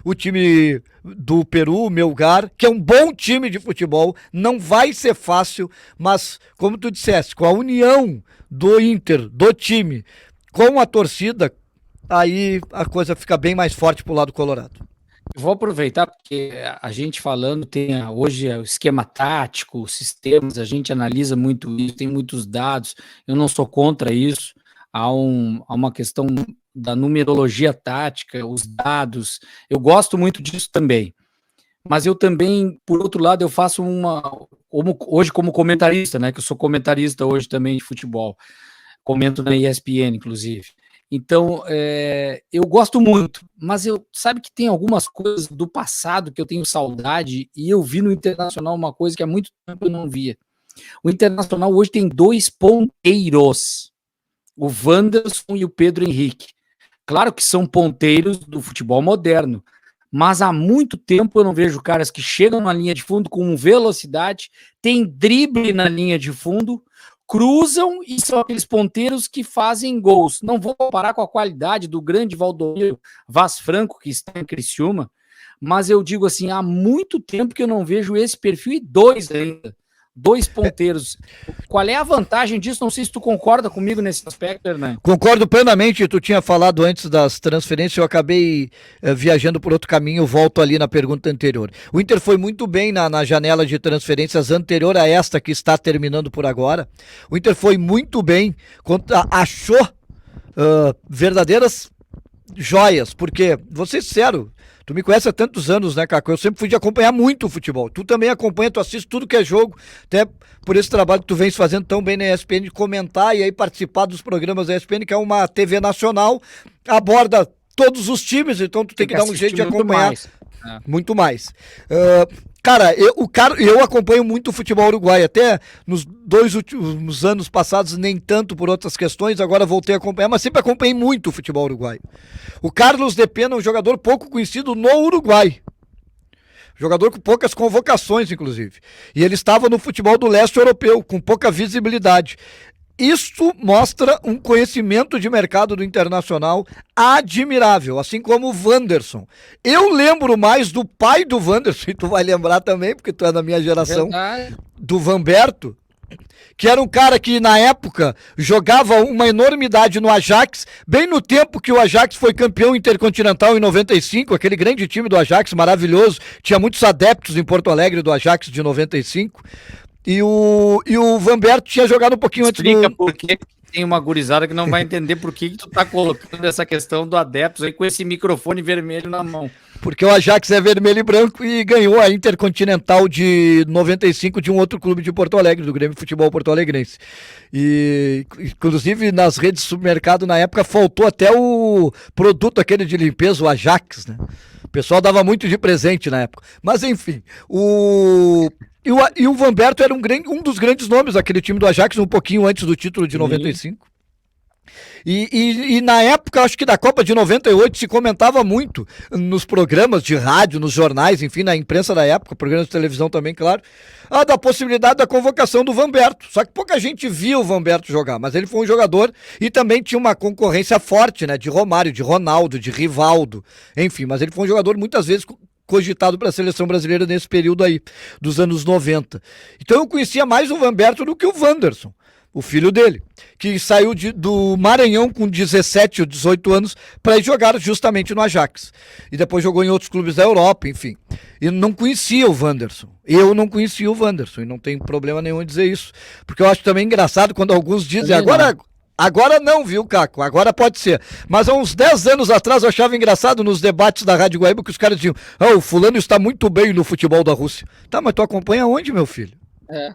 o time do Peru, o Melgar, que é um bom time de futebol, não vai ser fácil, mas, como tu disseste, com a união do Inter, do time, com a torcida, aí a coisa fica bem mais forte pro lado colorado. Vou aproveitar porque a gente falando tem hoje o esquema tático, os sistemas, a gente analisa muito isso, tem muitos dados, eu não sou contra isso, há uma questão da numerologia tática, os dados, eu gosto muito disso também, mas eu também, por outro lado, eu faço hoje como comentarista, né, que eu sou comentarista hoje também de futebol, comento na ESPN, inclusive. Então, eu gosto muito, mas sabe que tem algumas coisas do passado que eu tenho saudade, e eu vi no Internacional uma coisa que há muito tempo eu não via. O Internacional hoje tem 2 ponteiros, o Wanderson e o Pedro Henrique. Claro que são ponteiros do futebol moderno, mas há muito tempo eu não vejo caras que chegam na linha de fundo com velocidade, tem drible na linha de fundo, cruzam e são aqueles ponteiros que fazem gols. Não vou comparar com a qualidade do grande Valdomiro Vaz Franco, que está em Criciúma, mas eu digo assim, há muito tempo que eu não vejo esse perfil, e 2 ainda. 2 ponteiros. Qual é a vantagem disso? Não sei se tu concorda comigo nesse aspecto, Hernani. Concordo plenamente. Tu tinha falado antes das transferências, eu acabei viajando por outro caminho, volto ali na pergunta anterior. O Inter foi muito bem na janela de transferências anterior a esta que está terminando por agora. O Inter foi muito bem, achou verdadeiras joias, porque, vou ser sincero, tu me conhece há tantos anos, né, Caco? Eu sempre fui de acompanhar muito o futebol. Tu também acompanha, tu assiste tudo que é jogo, até por esse trabalho que tu vens fazendo tão bem na ESPN, de comentar e aí participar dos programas da ESPN, que é uma TV nacional, aborda todos os times, então tu tem que dar um jeito de acompanhar muito mais. Cara, eu acompanho muito o futebol uruguaio, até nos 2 últimos anos passados, nem tanto por outras questões, agora voltei a acompanhar, mas sempre acompanhei muito o futebol uruguaio. O Carlos de Pena é um jogador pouco conhecido no Uruguai. Jogador com poucas convocações, inclusive. E ele estava no futebol do leste europeu, com pouca visibilidade. Isso mostra um conhecimento de mercado do Internacional admirável, assim como o Wanderson. Eu lembro mais do pai do Wanderson, e tu vai lembrar também, porque tu é da minha geração, do Vanberto, que era um cara que na época jogava uma enormidade no Ajax, bem no tempo que o Ajax foi campeão intercontinental em 95, aquele grande time do Ajax maravilhoso, tinha muitos adeptos em Porto Alegre do Ajax de 95. E o Vanberto tinha jogado um pouquinho antes do... Explica por que tem uma gurizada que não vai entender por que tu tá colocando essa questão do adeptos aí com esse microfone vermelho na mão. Porque o Ajax é vermelho e branco e ganhou a Intercontinental de 95 de um outro clube de Porto Alegre, do Grêmio Futebol Porto Alegrense. E, inclusive, nas redes de supermercado, na época, faltou até o produto aquele de limpeza, o Ajax, né? O pessoal dava muito de presente na época. Mas, enfim, E o Vanberto era um dos grandes nomes daquele time do Ajax, um pouquinho antes do título de 95. E na época, acho que da Copa de 98, se comentava muito nos programas de rádio, nos jornais, enfim, na imprensa da época, programas de televisão também, claro, da possibilidade da convocação do Vanberto. Só que pouca gente via o Vanberto jogar, mas ele foi um jogador e também tinha uma concorrência forte, né, de Romário, de Ronaldo, de Rivaldo, enfim, mas ele foi um jogador muitas vezes cogitado para a seleção brasileira nesse período aí, dos anos 90. Então eu conhecia mais o Vanberto do que o Wanderson, o filho dele, que saiu do Maranhão com 17 ou 18 anos para ir jogar justamente no Ajax. E depois jogou em outros clubes da Europa, enfim. E não conhecia o Wanderson. Eu não conhecia o Wanderson, e não tem problema nenhum em dizer isso. Porque eu acho também engraçado quando alguns dizem, agora não, viu, Caco? Agora pode ser. Mas há uns 10 anos atrás eu achava engraçado nos debates da Rádio Guaíba que os caras diziam, o fulano está muito bem no futebol da Rússia. Tá, mas tu acompanha onde, meu filho?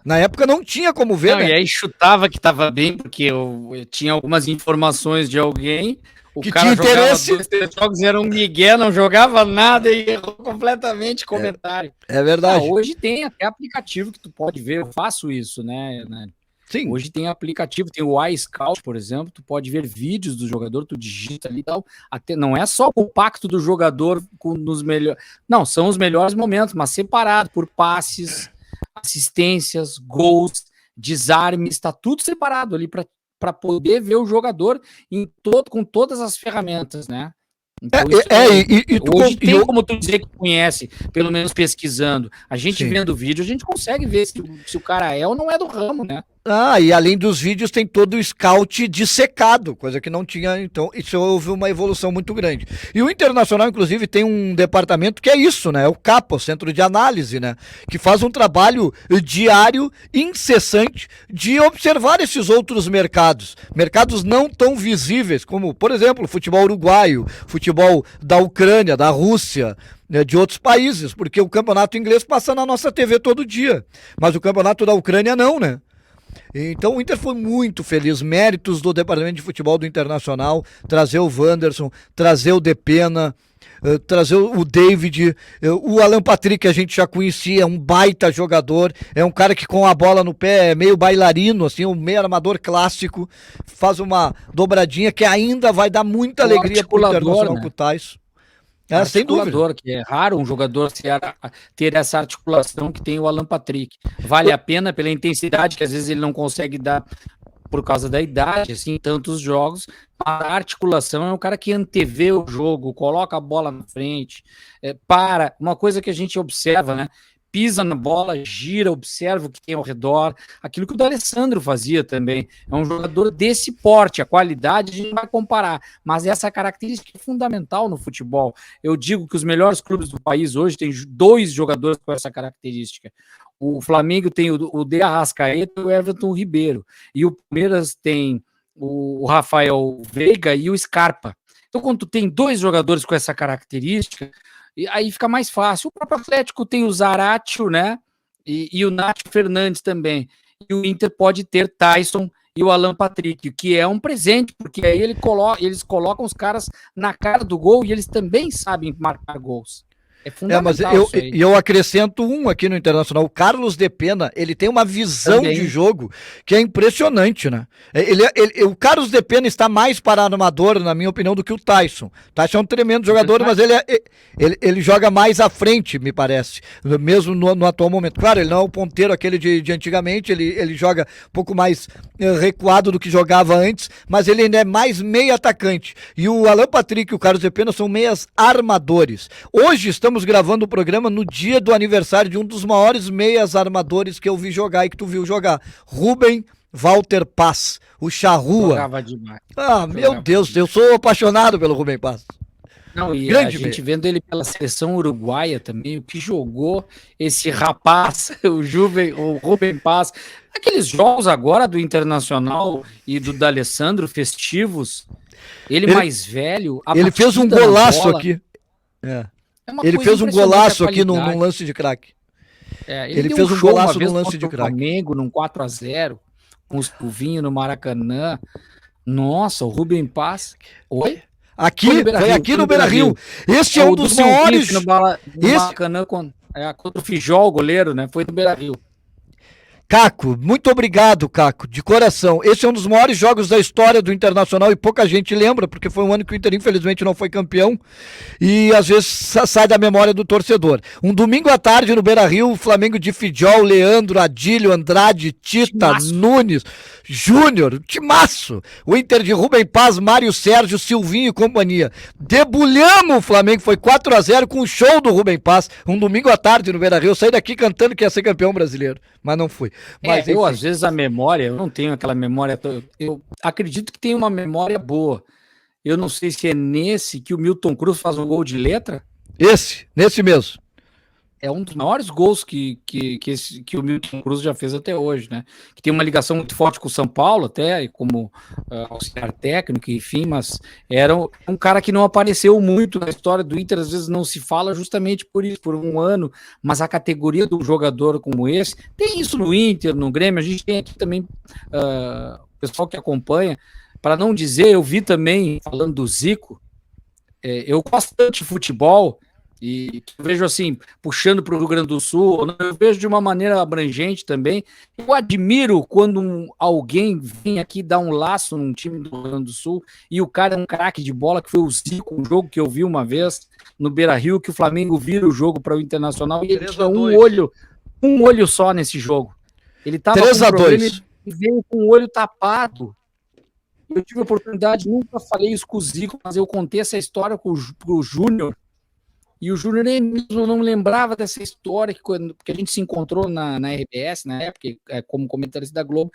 Na época não tinha como ver, né? E aí chutava que tava bem, porque eu tinha algumas informações de alguém, o que cara tinha interesse. 2, 3 jogos, era um migué, não jogava nada e errou completamente comentário. É verdade. Hoje tem até aplicativo que tu pode ver, eu faço isso, né? Sim. Hoje tem aplicativo, tem o iScout, por exemplo, tu pode ver vídeos do jogador, tu digita ali e tal, até, não é só o pacto do jogador nos melhores, não, são os melhores momentos, mas separado por passes, assistências, gols, desarmes, está tudo separado ali para poder ver o jogador com todas as ferramentas, né? Então, hoje tem como tu dizer que conhece, pelo menos pesquisando. A gente vendo o vídeo, a gente consegue ver se o cara é ou não é do ramo, né? E além dos vídeos tem todo o scout dissecado, coisa que não tinha, então isso houve uma evolução muito grande. E o Internacional, inclusive, tem um departamento que é isso, né? É o CAPA, o Centro de Análise, né? Que faz um trabalho diário, incessante, de observar esses outros mercados. Mercados não tão visíveis, como, por exemplo, o futebol uruguaio, futebol da Ucrânia, da Rússia, de outros países, porque o campeonato inglês passa na nossa TV todo dia, mas o campeonato da Ucrânia não, né? Então o Inter foi muito feliz, méritos do departamento de futebol do Internacional, trazer o Wanderson, trazer o Depena, trazer o David, o Alan Patrick a gente já conhecia, um baita jogador, é um cara que com a bola no pé é meio bailarino, assim, um meio armador clássico, faz uma dobradinha que ainda vai dar muita alegria pro Internacional, né? Com o Tyson. Sem dúvida. Que é raro um jogador ter essa articulação que tem o Alan Patrick. Vale a pena pela intensidade que às vezes ele não consegue dar por causa da idade, assim, tantos jogos. A articulação é um cara que antevê o jogo, coloca a bola na frente, uma coisa que a gente observa, né? Pisa na bola, gira, observa o que tem ao redor, aquilo que o D'Alessandro fazia também. É um jogador desse porte, a qualidade a gente vai comparar, mas essa característica é fundamental no futebol. Eu digo que os melhores clubes do país hoje têm 2 jogadores com essa característica. O Flamengo tem o De Arrascaeta e o Everton Ribeiro, e o Palmeiras tem o Rafael Veiga e o Scarpa. Então, quando tu tem 2 jogadores com essa característica, e aí fica mais fácil. O próprio Atlético tem o Zaratio, né? E o Nacho Fernandes também. E o Inter pode ter Tyson e o Alan Patrick, que é um presente, porque aí eles colocam os caras na cara do gol e eles também sabem marcar gols. É fundamental. Mas eu acrescento um aqui no Internacional, o Carlos Depena, ele tem uma visão também de jogo que é impressionante, né? O Carlos Depena está mais para armador, na minha opinião, do que o Tyson. O Tyson é um tremendo jogador, mas ele joga mais à frente, me parece, mesmo no atual momento. Claro, ele não é o ponteiro aquele de antigamente, ele joga um pouco mais recuado do que jogava antes, mas ele ainda é mais meio atacante. E o Alan Patrick e o Carlos Depena são meias armadores. Hoje estamos gravando o programa no dia do aniversário de um dos maiores meias armadores que eu vi jogar e que tu viu jogar, Rubem Walter Paz, o Charrua. Jogava demais. Meu Deus, eu sou apaixonado pelo Rubem Paz. Não, e grande a gente vendo ele pela seleção uruguaia também, o que jogou esse rapaz, o Rubem Paz. Aqueles jogos agora do Internacional e do D'Alessandro festivos, ele mais velho. Ele fez um golaço aqui. Ele fez um golaço aqui num lance de craque. Ele fez um golaço num lance de craque. Flamengo num 4-0, com os Silvinho no Maracanã. Nossa, o Rubem Paz. Oi? Foi aqui no Beira-Rio. Este é um dos maiores. No Maracanã contra o Fijol, o goleiro, né? Foi no Beira-Rio. Caco, muito obrigado, Caco, de coração. Esse é um dos maiores jogos da história do Internacional e pouca gente lembra, porque foi um ano que o Inter infelizmente não foi campeão e às vezes sai da memória do torcedor. Um domingo à tarde no Beira-Rio, o Flamengo de Fijol, Leandro, Adílio, Andrade, Tita, Nunes, Júnior, timaço. O Inter de Rubem Paz, Mário Sérgio, Silvinho e companhia. Debulhamos o Flamengo, foi 4-0 com o show do Rubem Paz, um domingo à tarde no Beira-Rio. Eu saí daqui cantando que ia ser campeão brasileiro, mas não fui. Mas, eu, às vezes, a memória, eu não tenho aquela memória. Eu acredito que tem uma memória boa. Eu não sei se é nesse que o Milton Cruz faz um gol de letra. Nesse mesmo. É um dos maiores gols que o Milton Cruz já fez até hoje, né? Que tem uma ligação muito forte com o São Paulo, até, como auxiliar técnico, enfim, mas era um cara que não apareceu muito na história do Inter, às vezes não se fala justamente por isso, por um ano, mas a categoria do jogador como esse, tem isso no Inter, no Grêmio, a gente tem aqui também o pessoal que acompanha, para não dizer, eu vi também, falando do Zico, eu gosto tanto de futebol, e vejo assim, puxando para o Rio Grande do Sul, eu vejo de uma maneira abrangente também. Eu admiro quando alguém vem aqui dar um laço num time do Rio Grande do Sul e o cara é um craque de bola, que foi o Zico, um jogo que eu vi uma vez no Beira-Rio, que o Flamengo vira o jogo para o Internacional e ele tinha um olho só nesse jogo. Ele estava com um problema e veio com o olho tapado. Eu tive a oportunidade, nunca falei isso com o Zico, mas eu contei essa história com o Júnior. E o Júnior nem mesmo não lembrava dessa história, porque a gente se encontrou na RBS, na época, como comentarista da Globo.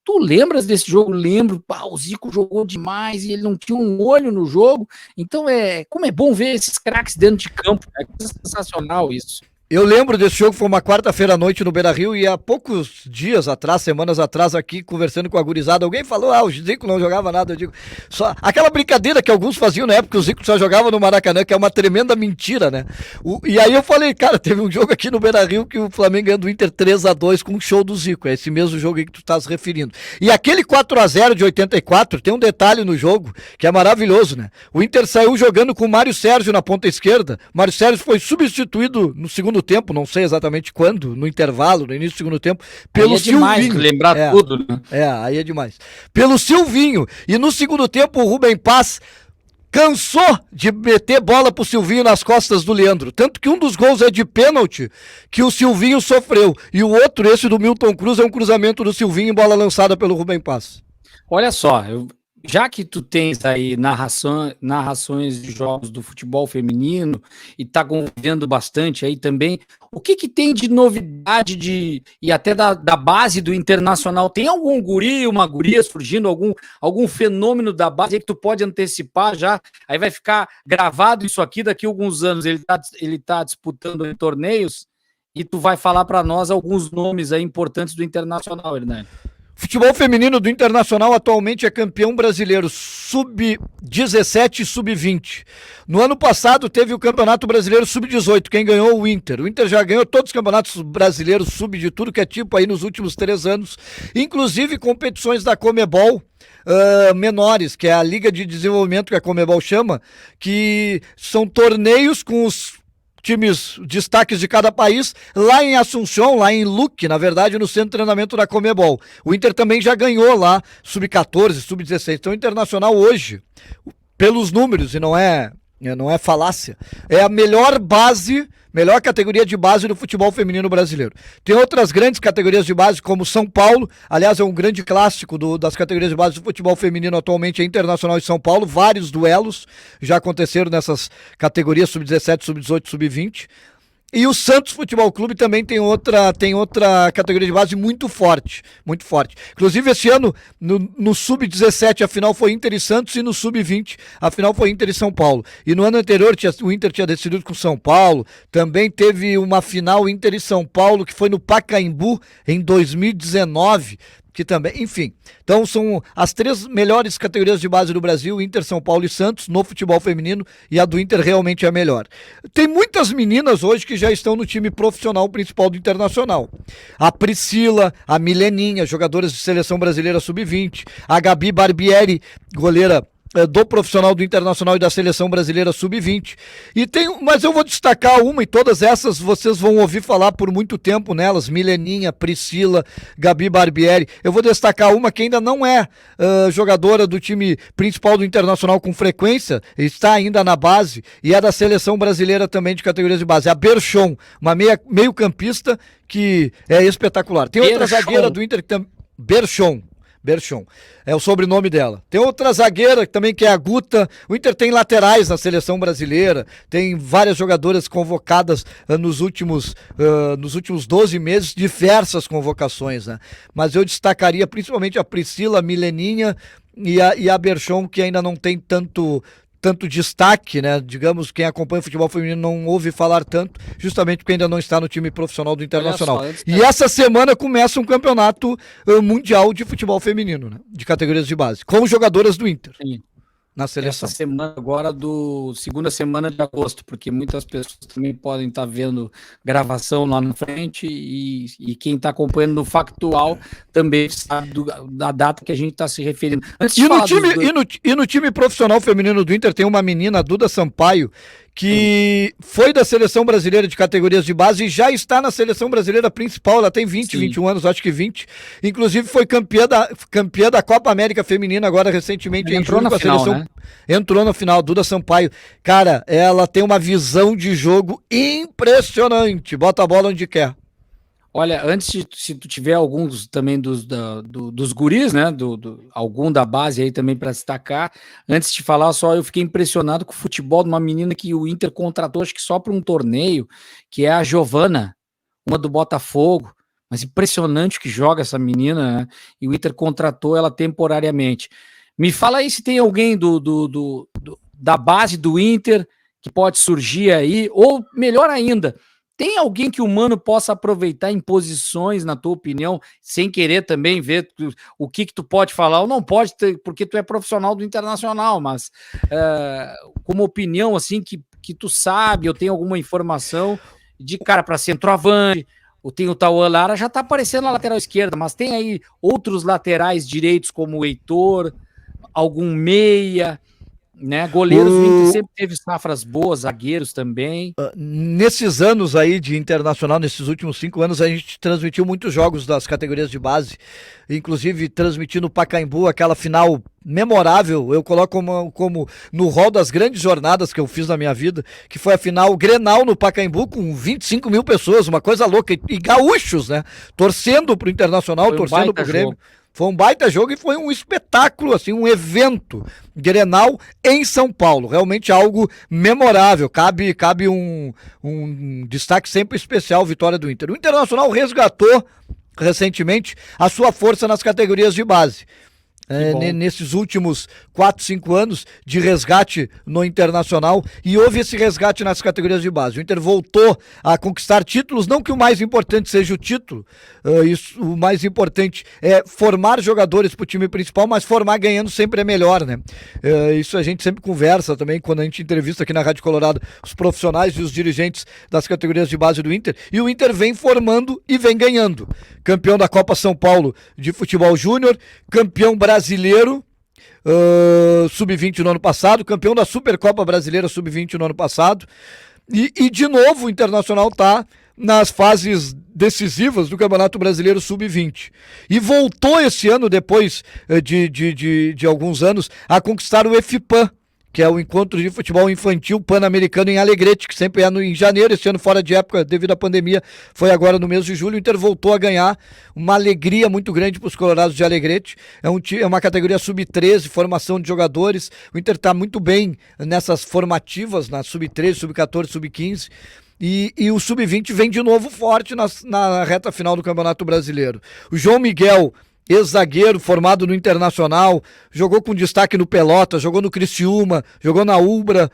Tu lembras desse jogo? Lembro, o Zico jogou demais e ele não tinha um olho no jogo. Então, como é bom ver esses craques dentro de campo. É sensacional isso. Eu lembro desse jogo, foi uma quarta-feira à noite no Beira-Rio, e há poucos dias atrás, semanas atrás, aqui, conversando com a gurizada, alguém falou, o Zico não jogava nada. Eu digo, só aquela brincadeira que alguns faziam na época, que o Zico só jogava no Maracanã, que é uma tremenda mentira, né? E aí eu falei, cara, teve um jogo aqui no Beira-Rio que o Flamengo ganhou do Inter 3-2 com um show do Zico, é esse mesmo jogo aí que tu estás referindo. E aquele 4-0 de 84, tem um detalhe no jogo, que é maravilhoso, né? O Inter saiu jogando com o Mário Sérgio na ponta esquerda, Mário Sérgio foi substituído no segundo tempo, não sei exatamente quando, no intervalo, no início do segundo tempo, pelo Silvinho. Lembrar tudo, né? Aí é demais. Pelo Silvinho. E no segundo tempo o Rubem Paz cansou de meter bola pro Silvinho nas costas do Leandro. Tanto que um dos gols é de pênalti que o Silvinho sofreu. E o outro, esse do Milton Cruz, é um cruzamento do Silvinho em bola lançada pelo Rubem Paz. Olha só, já que tu tens aí narrações de jogos do futebol feminino e tá convivendo bastante aí também, o que tem de novidade e até da base do Internacional? Tem algum guri, uma guria surgindo, algum fenômeno da base aí que tu pode antecipar já? Aí vai ficar gravado isso aqui daqui a alguns anos, ele tá disputando em torneios e tu vai falar para nós alguns nomes aí importantes do Internacional, Hernani. Futebol feminino do Internacional atualmente é campeão brasileiro sub-17 e sub-20. No ano passado teve o Campeonato Brasileiro sub-18, quem ganhou o Inter. O Inter já ganhou todos os campeonatos brasileiros sub de tudo que é tipo aí nos últimos 3 anos, inclusive competições da Comebol, menores, que é a Liga de Desenvolvimento que a Comebol chama, que são torneios com os times destaques de cada país, lá em Assunção, lá em Luque, na verdade, no centro de treinamento da Comebol. O Inter também já ganhou lá, sub-14, sub-16. Então, o Internacional hoje, pelos números, e não é falácia, é a melhor categoria de base do futebol feminino brasileiro. Tem outras grandes categorias de base, como São Paulo, aliás, é um grande clássico das categorias de base do futebol feminino atualmente, é Internacional e São Paulo, vários duelos já aconteceram nessas categorias, sub-17, sub-18, sub-20. E o Santos Futebol Clube também tem outra categoria de base muito forte, muito forte. Inclusive, esse ano, no Sub-17, a final foi Inter e Santos, e no Sub-20, a final foi Inter e São Paulo. E no ano anterior, o Inter tinha decidido com São Paulo, também teve uma final Inter e São Paulo, que foi no Pacaembu, em 2019, que também, enfim. Então são as 3 melhores categorias de base do Brasil, Inter, São Paulo e Santos, no futebol feminino, e a do Inter realmente é a melhor. Tem muitas meninas hoje que já estão no time profissional principal do Internacional. A Priscila, a Mileninha, jogadoras de seleção brasileira sub-20, a Gabi Barbieri, goleira do profissional do Internacional e da seleção brasileira sub-20. Mas eu vou destacar uma, e todas essas vocês vão ouvir falar por muito tempo nelas: Mileninha, Priscila, Gabi Barbieri. Eu vou destacar uma que ainda não é jogadora do time principal do Internacional com frequência, está ainda na base, e é da seleção brasileira também de categorias de base, a Berchon, uma meio-campista que é espetacular. Tem outra zagueira do Inter que também, Berchon, é o sobrenome dela. Tem outra zagueira também, que é a Guta. O Inter tem laterais na seleção brasileira, tem várias jogadoras convocadas nos últimos 12 meses, diversas convocações, né? Mas eu destacaria principalmente a Priscila, a Mileninha e a Berchon, que ainda não tem tanto destaque, né? Digamos, quem acompanha o futebol feminino não ouve falar tanto, justamente porque ainda não está no time profissional do Internacional. E essa semana começa um campeonato mundial de futebol feminino, né? De categorias de base, com jogadoras do Inter. Sim. Na seleção. Essa semana agora segunda semana de agosto, porque muitas pessoas também podem estar vendo gravação lá na frente, e quem está acompanhando no Factual também sabe da data que a gente está se referindo. No time profissional feminino do Inter tem uma menina, a Duda Sampaio, que foi da seleção brasileira de categorias de base e já está na seleção brasileira principal. Ela tem 21 anos, acho que 20. Inclusive foi campeã da Copa América Feminina agora recentemente. Entrou na final, né? Entrou na final, Duda Sampaio. Cara, ela tem uma visão de jogo impressionante. Bota a bola onde quer. Olha, antes, se tu tiver alguns também dos guris, né? Algum da base aí também para destacar. Antes de falar, só eu fiquei impressionado com o futebol de uma menina que o Inter contratou, acho que só para um torneio, que é a Giovana, uma do Botafogo. Mas impressionante que joga essa menina, né? E o Inter contratou ela temporariamente. Me fala aí se tem alguém da base do Inter que pode surgir aí, ou melhor ainda. Tem alguém que o Mano possa aproveitar em posições, na tua opinião, sem querer também ver o que tu pode falar ou não pode, porque tu é profissional do Internacional, mas como opinião, assim, que tu sabe, eu tenho alguma informação de cara para centroavante, tem o Tauan Lara, já tá aparecendo na lateral esquerda, mas tem aí outros laterais direitos como o Heitor, algum meia, né? Goleiros, o Inter sempre teve safras boas, zagueiros também. Nesses anos aí de Internacional, nesses últimos 5 anos, a gente transmitiu muitos jogos das categorias de base, inclusive transmitindo no Pacaembu aquela final memorável, eu coloco como no rol das grandes jornadas que eu fiz na minha vida, que foi a final Grenal no Pacaembu com 25 mil pessoas, uma coisa louca, e gaúchos, né? Torcendo pro Internacional, torcendo pro Grêmio. Foi um baita jogo e foi um espetáculo, assim, um evento Grenal em São Paulo. Realmente algo memorável. Cabe um destaque sempre especial, vitória do Inter. O Internacional resgatou recentemente a sua força nas categorias de base. Nesses últimos 4, 5 anos de resgate no Internacional, e houve esse resgate nas categorias de base. O Inter voltou a conquistar títulos, não que o mais importante seja o título, o mais importante é formar jogadores para o time principal, mas formar ganhando sempre é melhor, né? Isso a gente sempre conversa também, quando a gente entrevista aqui na Rádio Colorado os profissionais e os dirigentes das categorias de base do Inter, e o Inter vem formando e vem ganhando. Campeão da Copa São Paulo de futebol júnior, campeão brasileiro sub-20 no ano passado, campeão da Supercopa Brasileira sub-20 no ano passado, e de novo o Internacional está nas fases decisivas do Campeonato Brasileiro sub-20 e voltou esse ano, depois de alguns anos, a conquistar o EFIPAM, que é o Encontro de Futebol Infantil Pan-Americano em Alegrete, que sempre é em janeiro, esse ano fora de época devido à pandemia, foi agora no mês de julho. O Inter voltou a ganhar, uma alegria muito grande para os colorados de Alegrete. É uma categoria sub-13, formação de jogadores. O Inter está muito bem nessas formativas, na sub-13, sub-14, sub-15. E o sub-20 vem de novo forte na reta final do Campeonato Brasileiro. O João Miguel, ex-zagueiro, formado no Internacional, jogou com destaque no Pelotas, jogou no Criciúma, jogou na Ubra,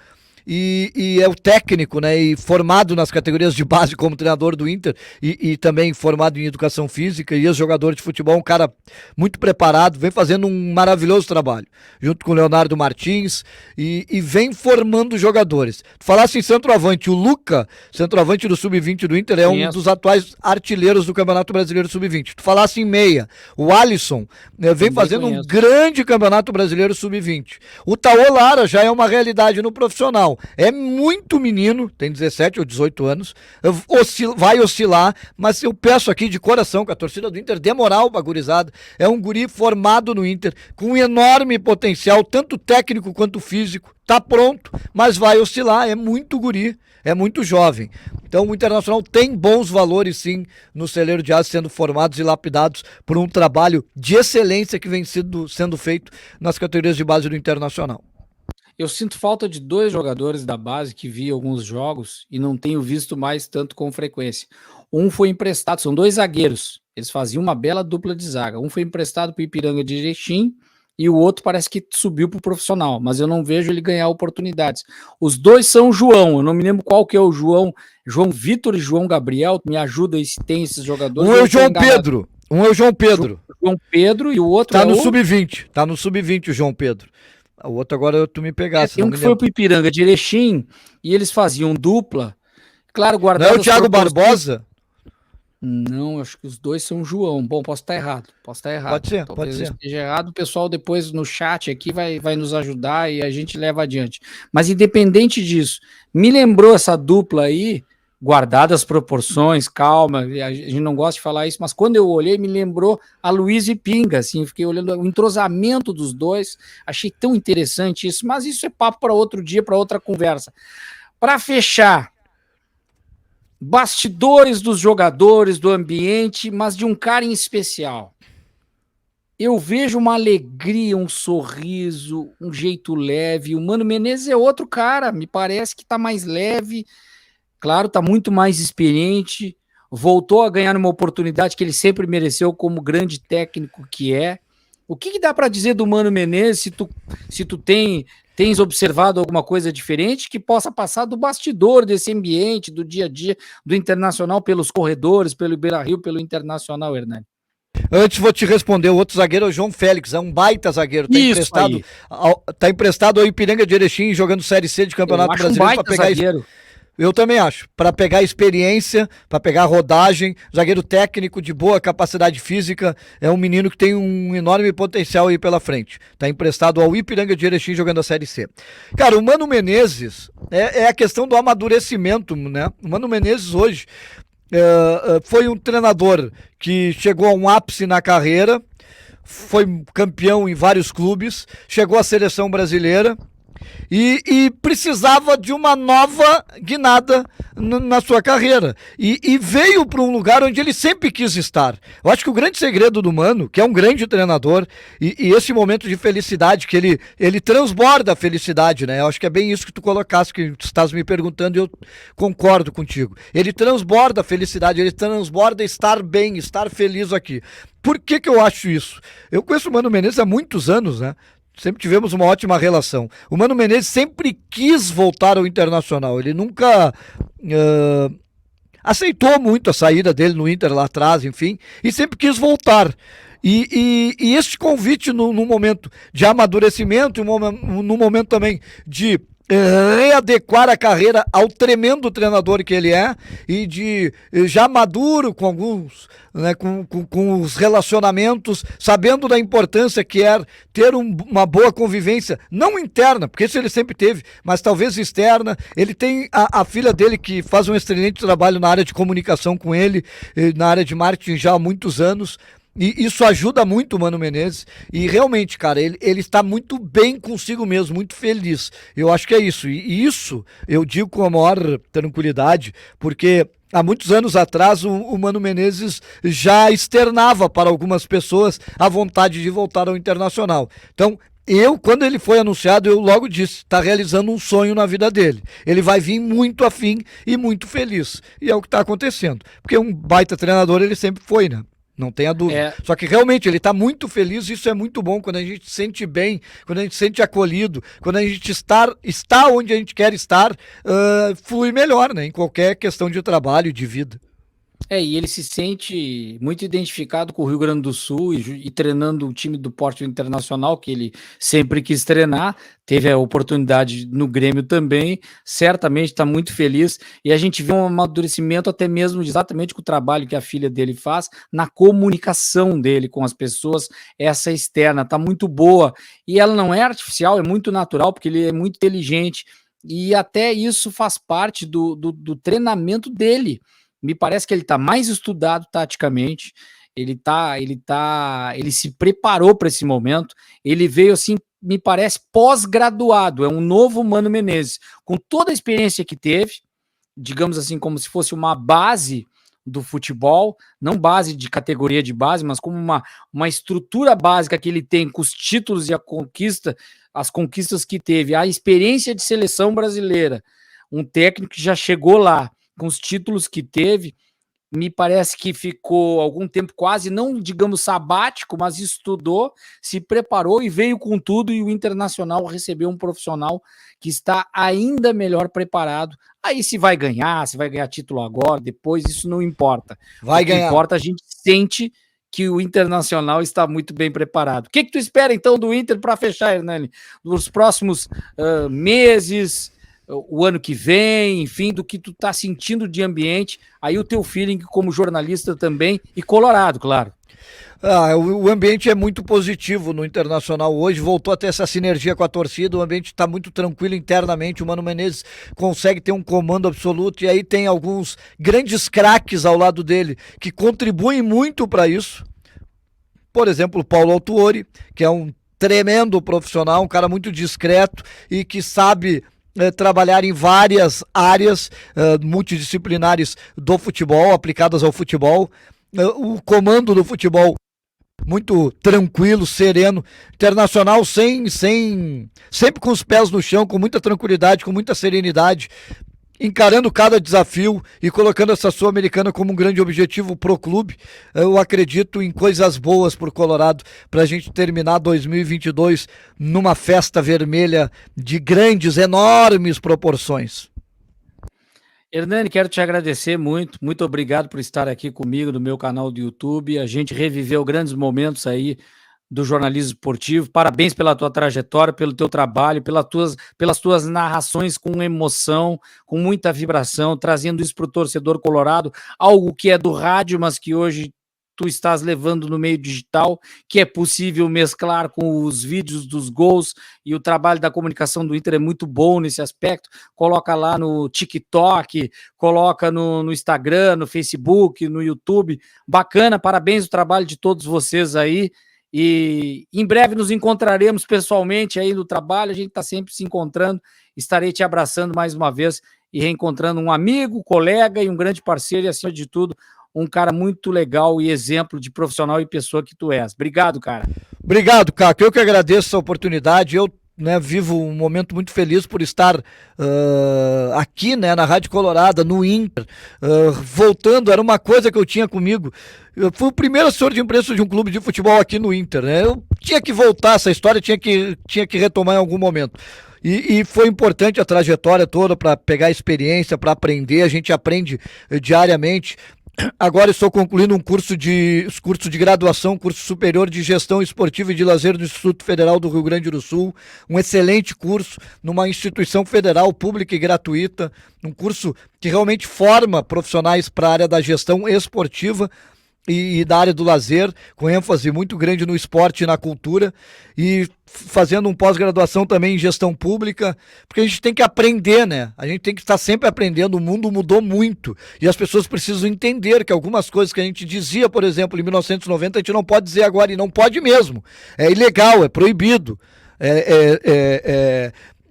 e é o técnico, né, e formado nas categorias de base como treinador do Inter, e também formado em educação física, e ex-jogador de futebol, um cara muito preparado, vem fazendo um maravilhoso trabalho, junto com o Leonardo Martins, e vem formando jogadores. Tu falasse em centroavante, o Luca, centroavante do Sub-20 do Inter, é um dos atuais artilheiros do Campeonato Brasileiro Sub-20. Tu falasse em meia, o Alisson, vem fazendo um grande Campeonato Brasileiro Sub-20. O Tauan Lara já é uma realidade no profissional. É muito menino, tem 17 ou 18 anos, vai oscilar, mas eu peço aqui de coração que a torcida do Inter dê moral pra gurizada. É um guri formado no Inter, com um enorme potencial, tanto técnico quanto físico, tá pronto, mas vai oscilar, é muito guri, é muito jovem. Então o Internacional tem bons valores sim no celeiro de aço, sendo formados e lapidados por um trabalho de excelência que vem sendo feito nas categorias de base do Internacional. Eu sinto falta de 2 jogadores da base que vi alguns jogos e não tenho visto mais tanto com frequência. Um foi emprestado, são 2 zagueiros, eles faziam uma bela dupla de zaga. Um foi emprestado para o Ipiranga de Erechim e o outro parece que subiu para o profissional, mas eu não vejo ele ganhar oportunidades. Os 2 são João, eu não me lembro qual que é o João Vitor e João Gabriel, me ajuda aí se tem esses jogadores. Um é o João Pedro. João Pedro e o outro tá no Sub-20, tá no Sub-20 o João Pedro. O outro agora tu me pegasse. Tem um que foi pro Ipiranga de Erechim e eles faziam dupla. Claro, guardado. Não é o Thiago Barbosa? Não, acho que os 2 são João. Bom, posso estar errado. Pode ser, Talvez pode ser. Esteja errado. O pessoal depois no chat aqui vai nos ajudar e a gente leva adiante. Mas independente disso, me lembrou essa dupla aí, guardadas as proporções, calma, a gente não gosta de falar isso, mas quando eu olhei, me lembrou a Luiz e Pinga, assim, fiquei olhando o entrosamento dos dois, achei tão interessante isso, mas isso é papo para outro dia, para outra conversa. Para fechar, bastidores dos jogadores, do ambiente, mas de um cara em especial. Eu vejo uma alegria, um sorriso, um jeito leve. O Mano Menezes é outro cara, me parece que tá mais leve, claro, tá muito mais experiente, voltou a ganhar uma oportunidade que ele sempre mereceu como grande técnico que é. O que dá para dizer do Mano Menezes, se tu tens observado alguma coisa diferente que possa passar do bastidor desse ambiente, do dia a dia, do Internacional, pelos corredores, pelo Beira-Rio, pelo Internacional, Hernani? Antes vou te responder, o outro zagueiro é o João Félix, é um baita zagueiro, tá emprestado ao Ipiranga de Erechim, jogando Série C de Campeonato Brasileiro para pegar zagueiro. Eu também acho, para pegar experiência, para pegar rodagem, zagueiro técnico de boa capacidade física, é um menino que tem um enorme potencial aí pela frente. Tá emprestado ao Ipiranga de Erechim jogando a Série C. Cara, o Mano Menezes é a questão do amadurecimento, né? O Mano Menezes hoje foi um treinador que chegou a um ápice na carreira, foi campeão em vários clubes, chegou à seleção brasileira, e precisava de uma nova guinada na sua carreira. E veio para um lugar onde ele sempre quis estar. Eu acho que o grande segredo do Mano, que é um grande treinador, e esse momento de felicidade, que ele transborda a felicidade, né? Eu acho que é bem isso que tu colocaste, que tu estás me perguntando, e eu concordo contigo. Ele transborda a felicidade, ele transborda estar bem, estar feliz aqui. Por que eu acho isso? Eu conheço o Mano Menezes há muitos anos, né? Sempre tivemos uma ótima relação. O Mano Menezes sempre quis voltar ao Internacional. Ele nunca aceitou muito a saída dele no Inter lá atrás, enfim, e sempre quis voltar. E este convite no momento de amadurecimento, no momento também de readequar a carreira ao tremendo treinador que ele é, e de já maduro com alguns, né, com os relacionamentos, sabendo da importância que é ter uma boa convivência, não interna, porque isso ele sempre teve, mas talvez externa. Ele tem a filha dele que faz um excelente trabalho na área de comunicação com ele, na área de marketing já há muitos anos. E isso ajuda muito o Mano Menezes. E realmente, cara, ele está muito bem consigo mesmo, muito feliz. Eu acho que é isso. E isso eu digo com a maior tranquilidade, porque há muitos anos atrás o Mano Menezes já externava para algumas pessoas a vontade de voltar ao Internacional. Então, quando ele foi anunciado, eu logo disse, está realizando um sonho na vida dele. Ele vai vir muito afim e muito feliz. E é o que está acontecendo. Porque um baita treinador ele sempre foi, né? Não tenha dúvida. Só que realmente ele está muito feliz, isso é muito bom, quando a gente se sente bem, quando a gente se sente acolhido, quando a gente está onde a gente quer estar, flui melhor, né? Em qualquer questão de trabalho, de vida. E ele se sente muito identificado com o Rio Grande do Sul e treinando o time do Porto Internacional, que ele sempre quis treinar, teve a oportunidade no Grêmio também, certamente está muito feliz, e a gente vê um amadurecimento até mesmo exatamente com o trabalho que a filha dele faz, na comunicação dele com as pessoas, essa externa, está muito boa, e ela não é artificial, é muito natural, porque ele é muito inteligente, e até isso faz parte do treinamento dele. Me parece que ele está mais estudado taticamente, ele se preparou para esse momento, ele veio assim, me parece, pós-graduado, é um novo Mano Menezes, com toda a experiência que teve, digamos assim, como se fosse uma base do futebol, não base de categoria de base, mas como uma estrutura básica que ele tem com os títulos e as conquistas que teve, a experiência de seleção brasileira, um técnico que já chegou lá, com os títulos que teve, me parece que ficou algum tempo quase, não digamos sabático, mas estudou, se preparou e veio com tudo, e o Internacional recebeu um profissional que está ainda melhor preparado. Aí se vai ganhar título agora, depois, isso não importa. Vai ganhar. O que importa, a gente sente que o Internacional está muito bem preparado. O que tu espera então do Inter para fechar, Hernani? Nos próximos meses, o ano que vem, enfim, do que tu tá sentindo de ambiente, aí o teu feeling como jornalista também, e colorado, claro. O ambiente é muito positivo no Internacional hoje, voltou a ter essa sinergia com a torcida, o ambiente está muito tranquilo internamente, o Mano Menezes consegue ter um comando absoluto, e aí tem alguns grandes craques ao lado dele, que contribuem muito para isso. Por exemplo, o Paulo Autuori, que é um tremendo profissional, um cara muito discreto, e que sabe trabalhar em várias áreas multidisciplinares do futebol, aplicadas ao futebol. O comando do futebol muito tranquilo, sereno, Internacional sempre com os pés no chão, com muita tranquilidade, com muita serenidade, encarando cada desafio e colocando essa Sul-Americana como um grande objetivo pro clube. Eu acredito em coisas boas pro Colorado, pra gente terminar 2022 numa festa vermelha de grandes, enormes proporções. Hernani, quero te agradecer muito obrigado por estar aqui comigo no meu canal do YouTube. A gente reviveu grandes momentos aí do jornalismo esportivo. Parabéns pela tua trajetória, pelo teu trabalho, pelas tuas narrações com emoção, com muita vibração, trazendo isso para o torcedor colorado, algo que é do rádio, mas que hoje tu estás levando no meio digital, que é possível mesclar com os vídeos dos gols, e o trabalho da comunicação do Inter é muito bom nesse aspecto. Coloca lá no TikTok, coloca no Instagram, no Facebook, no YouTube. Bacana, parabéns o trabalho de todos vocês aí. E em breve nos encontraremos pessoalmente aí no trabalho, a gente está sempre se encontrando, estarei te abraçando mais uma vez e reencontrando um amigo, colega e um grande parceiro e, acima de tudo, um cara muito legal e exemplo de profissional e pessoa que tu és. Obrigado, cara. Obrigado, Caco. Eu que agradeço essa oportunidade. Eu vivo um momento muito feliz por estar aqui, na Rádio Colorada, no Inter, voltando, era uma coisa que eu tinha comigo. Eu fui o primeiro assessor de imprensa de um clube de futebol aqui no Inter, Eu tinha que voltar essa história, tinha que retomar em algum momento. E foi importante a trajetória toda para pegar experiência, para aprender. A gente aprende diariamente. Agora estou concluindo um curso de graduação, curso superior de gestão esportiva e de lazer do Instituto Federal do Rio Grande do Sul, um excelente curso numa instituição federal pública e gratuita, um curso que realmente forma profissionais para a área da gestão esportiva e da área do lazer, com ênfase muito grande no esporte e na cultura, e fazendo um pós-graduação também em gestão pública, porque a gente tem que aprender, A gente tem que estar sempre aprendendo, o mundo mudou muito, e as pessoas precisam entender que algumas coisas que a gente dizia, por exemplo, em 1990, a gente não pode dizer agora, e não pode mesmo, é ilegal, é proibido,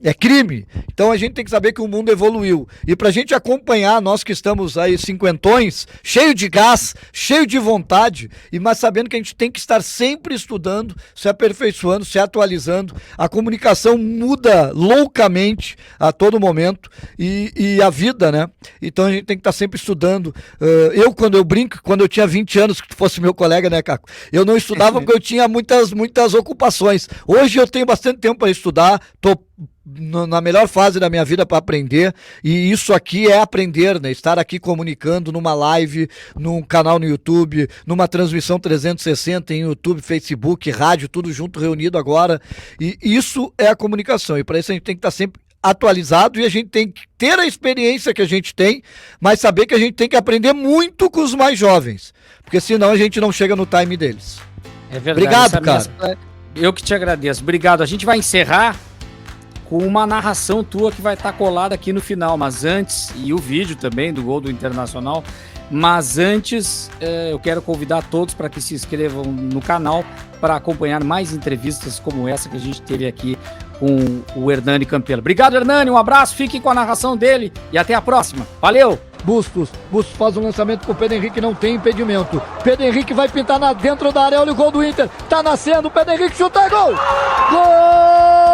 é crime. Então a gente tem que saber que o mundo evoluiu. E pra gente acompanhar, nós que estamos aí cinquentões, cheio de gás, cheio de vontade, mas sabendo que a gente tem que estar sempre estudando, se aperfeiçoando, se atualizando. A comunicação muda loucamente a todo momento e a vida, Então a gente tem que estar sempre estudando. Quando eu brinco, quando eu tinha 20 anos, que tu fosse meu colega, Caco? Eu não estudava porque eu tinha muitas ocupações. Hoje eu tenho bastante tempo para estudar, tô na melhor fase da minha vida para aprender, e isso aqui é aprender, estar aqui comunicando numa live, num canal no YouTube, numa transmissão 360 em YouTube, Facebook, rádio, tudo junto, reunido agora, e isso é a comunicação, e para isso a gente tem que estar sempre atualizado, e a gente tem que ter a experiência que a gente tem, mas saber que a gente tem que aprender muito com os mais jovens, porque senão a gente não chega no time deles. É verdade. Obrigado, cara. Eu que te agradeço. Obrigado. A gente vai encerrar com uma narração tua que vai estar colada aqui no final, mas antes, e o vídeo também do gol do Internacional, mas antes eu quero convidar todos para que se inscrevam no canal para acompanhar mais entrevistas como essa que a gente teve aqui com o Hernani Campelo. Obrigado, Hernani, um abraço, fiquem com a narração dele e até a próxima. Valeu! Bustos faz um lançamento com o Pedro Henrique, não tem impedimento. Pedro Henrique vai pintar dentro da área, olha o gol do Inter, tá nascendo, Pedro Henrique chuta, gol! Gol!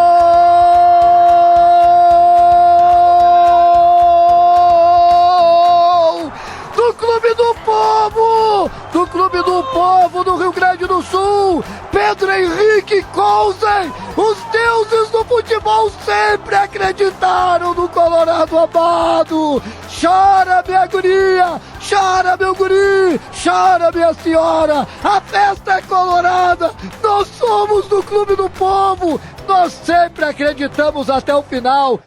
Do Clube do Povo do Rio Grande do Sul, Pedro Henrique Cousen, os deuses do futebol sempre acreditaram no Colorado amado. Chora, minha guria, chora, meu guri, chora, minha senhora, a festa é colorada, nós somos do Clube do Povo, nós sempre acreditamos até o final.